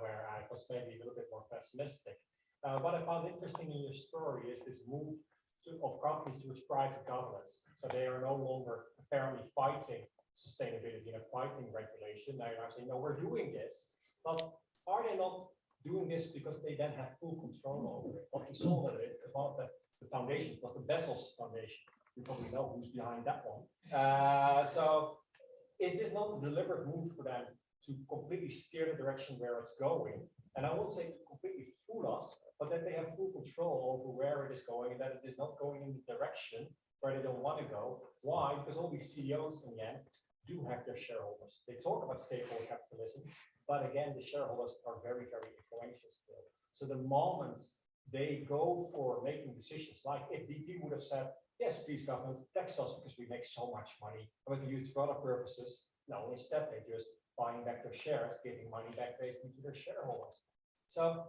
where I was maybe a little bit more pessimistic. What I found interesting in your story is this move of companies towards private governance. So they are no longer apparently fighting sustainability and fighting regulation. They are saying, no, we're doing this. But are they not doing this because they then have full control over it? What we saw with it about the foundation was the Bezos Foundation. You probably know who's behind that one. So is this not a deliberate move for them to completely steer the direction where it's going? And I won't say to completely fool us, but that they have full control over where it is going and that it is not going in the direction where they don't want to go. Why? Because all these CEOs in the end do have their shareholders. They talk about stakeholder capitalism, but again, the shareholders are very, very influential still. So the moment they go for making decisions, like if BP would have said, yes, please government, tax us because we make so much money and we can use it for other purposes. No, instead they're just buying back their shares, giving money back basically to their shareholders. So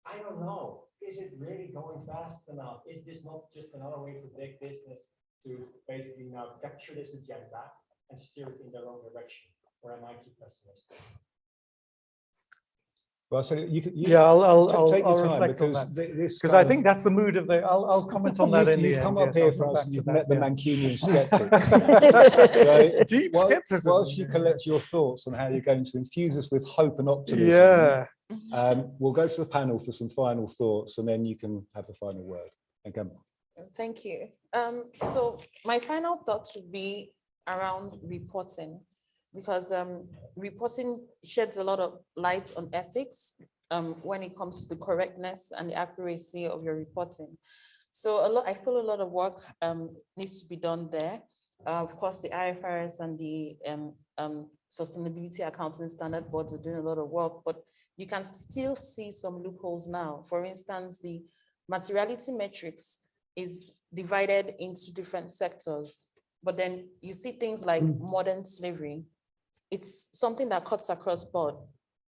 I don't know, is it really going fast enough? Is this not just another way for big business to basically now capture this agenda and steer it in their own direction? Or am I too pessimistic? Well, so you can I'll take your time reflect on because that. this Because I think that's the mood of the. I'll comment on that in the you've end. come up yes, here I'll for come us back and to you've that, met the yeah. Mancunian skeptics. So Deep whilst skepticism. you collect your thoughts on how you're going to infuse us with hope and optimism, Yeah. we'll go to the panel for some final thoughts and then you can have the final word. Okay. Thank you. So my final thoughts would be around reporting, because reporting sheds a lot of light on ethics when it comes to the correctness and the accuracy of your reporting. So I feel a lot of work needs to be done there. Of course, the IFRS and the Sustainability Accounting Standard Boards are doing a lot of work, but you can still see some loopholes now. For instance, the materiality metrics is divided into different sectors, but then you see things like modern slavery. It's something that cuts across board.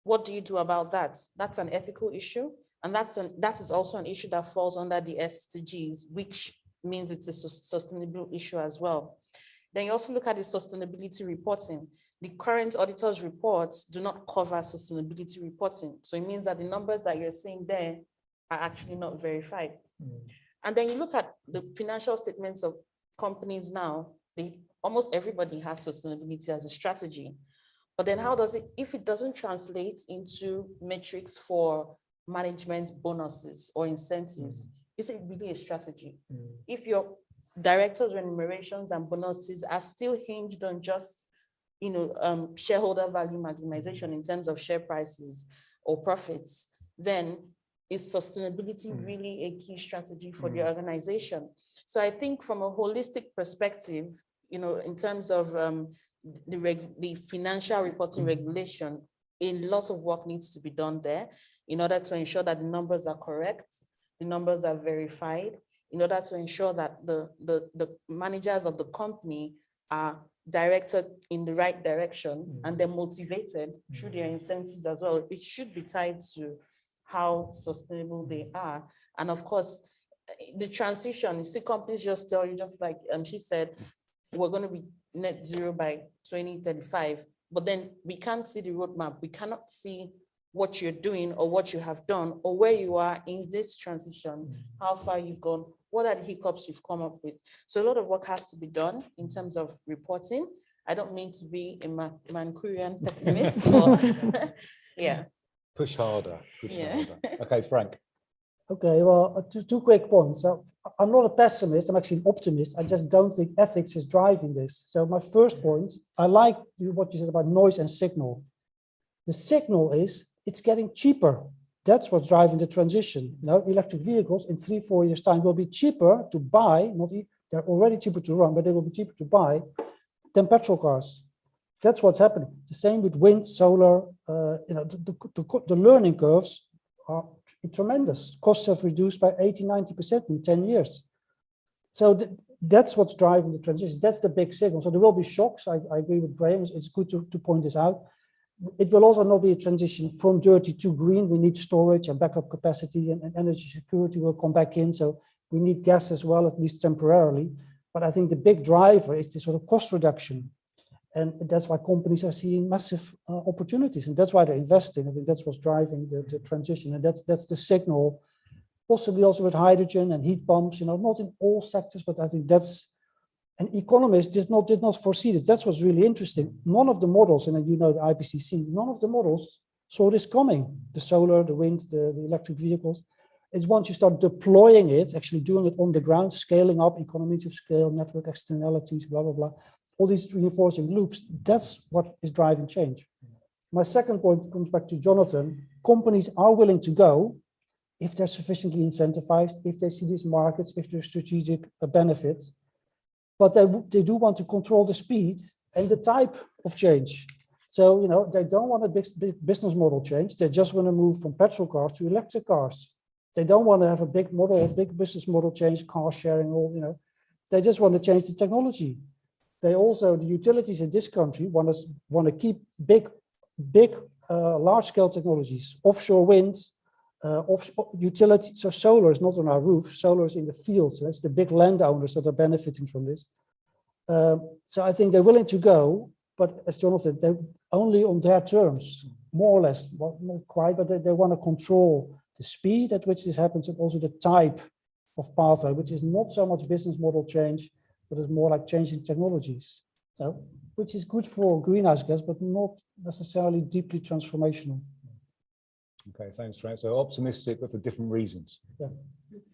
What do you do about that? That's an ethical issue. And that is also an issue that falls under the SDGs, which means it's a sustainable issue as well. Then you also look at the sustainability reporting. The current auditor's reports do not cover sustainability reporting. So it means that the numbers that you're seeing there are actually not verified. And then you look at the financial statements of companies now, almost everybody has sustainability as a strategy. But then how does it, if it doesn't translate into metrics for management bonuses or incentives, is it really a strategy? If your directors' remunerations and bonuses are still hinged on just, shareholder value maximization in terms of share prices or profits, then is sustainability really a key strategy for the organization? So I think from a holistic perspective, in terms of the financial reporting regulation, a lot of work needs to be done there in order to ensure that the numbers are correct, the numbers are verified, in order to ensure that the managers of the company are directed in the right direction and they're motivated through their incentives as well. It should be tied to how sustainable they are. And of course, the transition, you see companies just tell you, just like she said, we're going to be net zero by 2035, but then we can't see the roadmap. We cannot see what you're doing or what you have done or where you are in this transition, how far you've gone, what are the hiccups you've come up with. So a lot of work has to be done in terms of reporting. I don't mean to be a Mancurian pessimist, but yeah. Push harder, push Yeah. harder. Okay, Frank. Okay, well, two quick points. So I'm not a pessimist, I'm actually an optimist. I just don't think ethics is driving this. So my first point, I like what you said about noise and signal. The signal is it's getting cheaper. That's what's driving the transition. You know, electric vehicles in 3-4 years' time will be cheaper to buy, they're already cheaper to run, but they will be cheaper to buy than petrol cars. That's what's happening. The same with wind, solar, you know, the learning curves are tremendous. Costs have reduced by 80-90% in 10 years. So that's what's driving the transition. That's the big signal. So there will be shocks. I agree with Graham. It's good to point this out. It will also not be a transition from dirty to green. We need storage and backup capacity, and energy security will come back in. So we need gas as well, at least temporarily. But I think the big driver is this sort of cost reduction. And that's why companies are seeing massive opportunities. And that's why they're investing. I think that's what's driving the transition. And that's the signal, possibly also with hydrogen and heat pumps, you know, not in all sectors, but I think that's, and economists did not foresee this. That's what's really interesting. None of the models, and you know the IPCC, none of the models saw this coming. The solar, the wind, the electric vehicles. It's once you start deploying it, actually doing it on the ground, scaling up, economies of scale, network externalities, blah, blah, blah. All these reinforcing loops, that's what is driving change. My second point comes back to Jonathan. Companies are willing to go if they're sufficiently incentivized, if they see these markets, if there's strategic benefits. But they do want to control the speed and the type of change. So, you know, they don't want a big business model change. They just want to move from petrol cars to electric cars. They don't want to have a big business model change, car sharing, all, you know. They just want to change the technology. They also, the utilities in this country want to keep big, large-scale technologies, offshore wind, utility. So solar is not on our roof, solar is in the fields. So that's the big landowners that are benefiting from this. So I think they're willing to go, but as Jonathan, they're only on their terms, more or less, well, not quite, but they want to control the speed at which this happens and also the type of pathway, which is not so much business model change, but it's more like changing technologies. So, which is good for greenhouse gas, but not necessarily deeply transformational. Okay, thanks, Frank. So optimistic, but for different reasons. Yeah.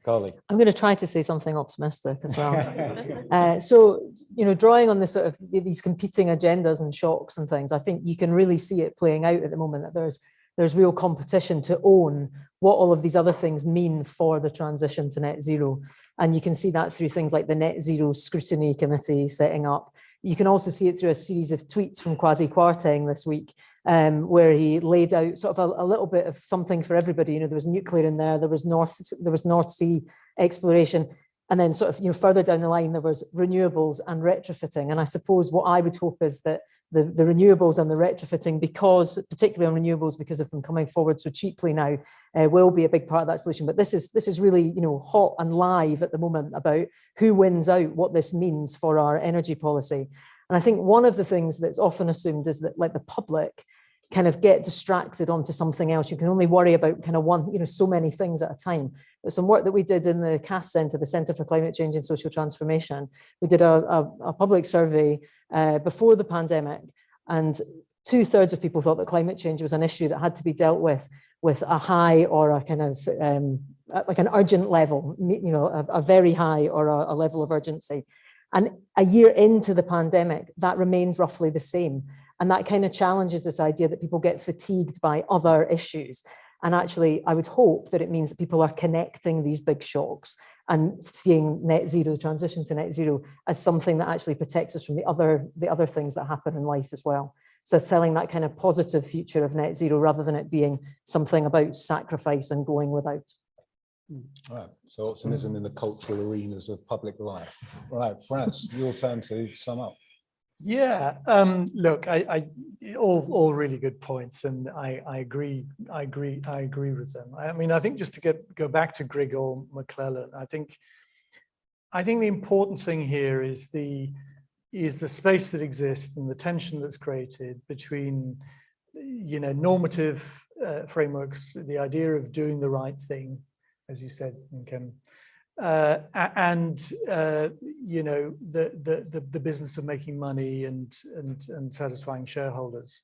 Carly. I'm going to try to say something optimistic as well. So, you know, drawing on the sort of these competing agendas and shocks and things, I think you can really see it playing out at the moment, that there's real competition to own what all of these other things mean for the transition to net zero. And you can see that through things like the Net Zero Scrutiny Committee setting up. You can also see it through a series of tweets from Kwasi Kwarteng this week, where he laid out sort of a little bit of something for everybody. You know, there was nuclear in there, there was North Sea exploration, and then sort of, you know, further down the line, there was renewables and retrofitting. And I suppose what I would hope is that the renewables and the retrofitting, because particularly on renewables, because of them coming forward so cheaply now, will be a big part of that solution. But this is really, you know, hot and live at the moment about who wins out, what this means for our energy policy. And I think one of the things that's often assumed is that, like, the public kind of get distracted onto something else. You can only worry about kind of one, you know, so many things at a time. There's some work that we did in the CAS Centre, the Centre for Climate Change and Social Transformation. We did a public survey before the pandemic, and 2/3 of people thought that climate change was an issue that had to be dealt with a high or a kind of like an urgent level, you know, a very high or a level of urgency. And a year into the pandemic, that remained roughly the same. And that kind of challenges this idea that people get fatigued by other issues. And actually, I would hope that it means that people are connecting these big shocks and seeing net zero, transition to net zero, as something that actually protects us from the other things that happen in life as well. So selling that kind of positive future of net zero rather than it being something about sacrifice and going without. Right, so optimism in the cultural arenas of public life. Right, Frans, your turn to sum up. Yeah, look, all really good points, and I agree with them. I mean, I think just to go back to Grigor McClelland, I think the important thing here is the space that exists and the tension that's created between, you know, normative frameworks, the idea of doing the right thing, as you said, Kim, and you know, the business of making money and satisfying shareholders.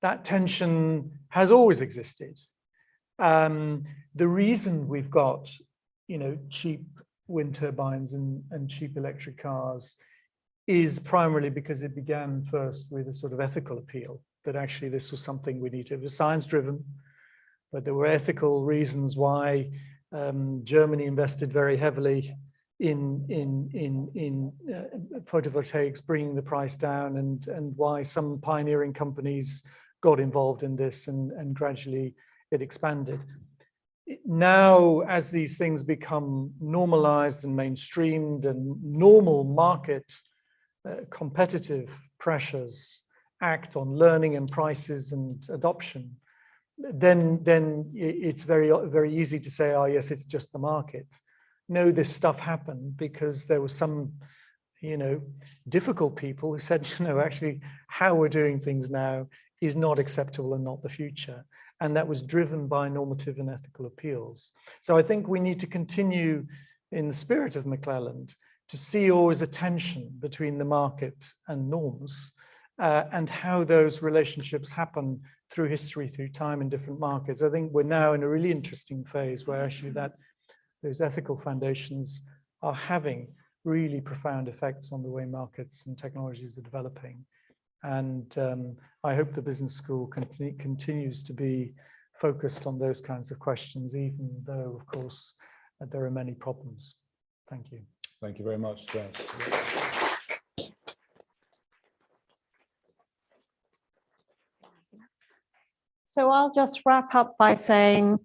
That tension has always existed. The reason we've got, you know, cheap wind turbines and cheap electric cars is primarily because it began first with a sort of ethical appeal, that actually this was something we needed. It was science driven, but there were ethical reasons why Germany invested very heavily in photovoltaics, bringing the price down, and why some pioneering companies got involved in this, and gradually it expanded. Now, as these things become normalized and mainstreamed, and normal market competitive pressures act on learning and prices and adoption, then it's very easy to say, oh yes, it's just the market. No, this stuff happened because there were some, you know, difficult people who said, you know, actually how we're doing things now is not acceptable and not the future. And that was driven by normative and ethical appeals. So I think we need to continue in the spirit of McClelland to see always a tension between the market and norms, and how those relationships happen through history, through time in different markets. I think we're now in a really interesting phase where actually those ethical foundations are having really profound effects on the way markets and technologies are developing. And I hope the business school continues to be focused on those kinds of questions, even though, of course, there are many problems. Thank you. Thank you very much, Frans. So I'll just wrap up by saying,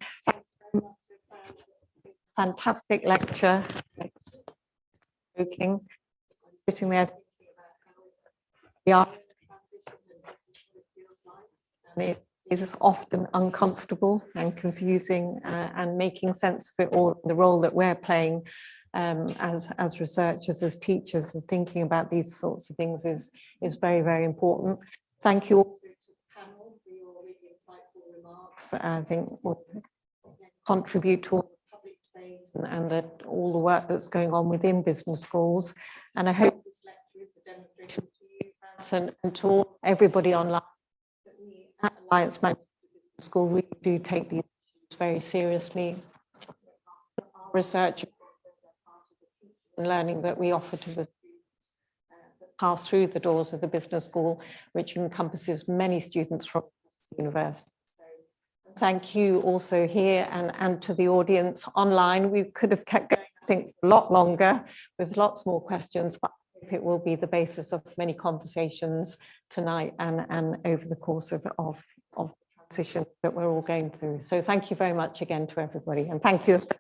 fantastic lecture. Sitting there, we are. It is often uncomfortable and confusing, and making sense of it all, the role that we're playing as researchers, as teachers, and thinking about these sorts of things is very, very important. Thank you also to the panel for your really insightful remarks. I think will contribute to all the public debate and all the work that's going on within business schools. And I hope this lecture is a demonstration to you, Frans, and to everybody online, that we at Alliance Manchester Business School really do take these issues very seriously. Our research and learning that we offer to the students that pass through the doors of the business school, which encompasses many students from the university. So thank you also here and to the audience online. We could have kept going, I think, a lot longer with lots more questions, but I hope it will be the basis of many conversations tonight and over the course of the transition that we're all going through. So thank you very much again to everybody, and thank you especially.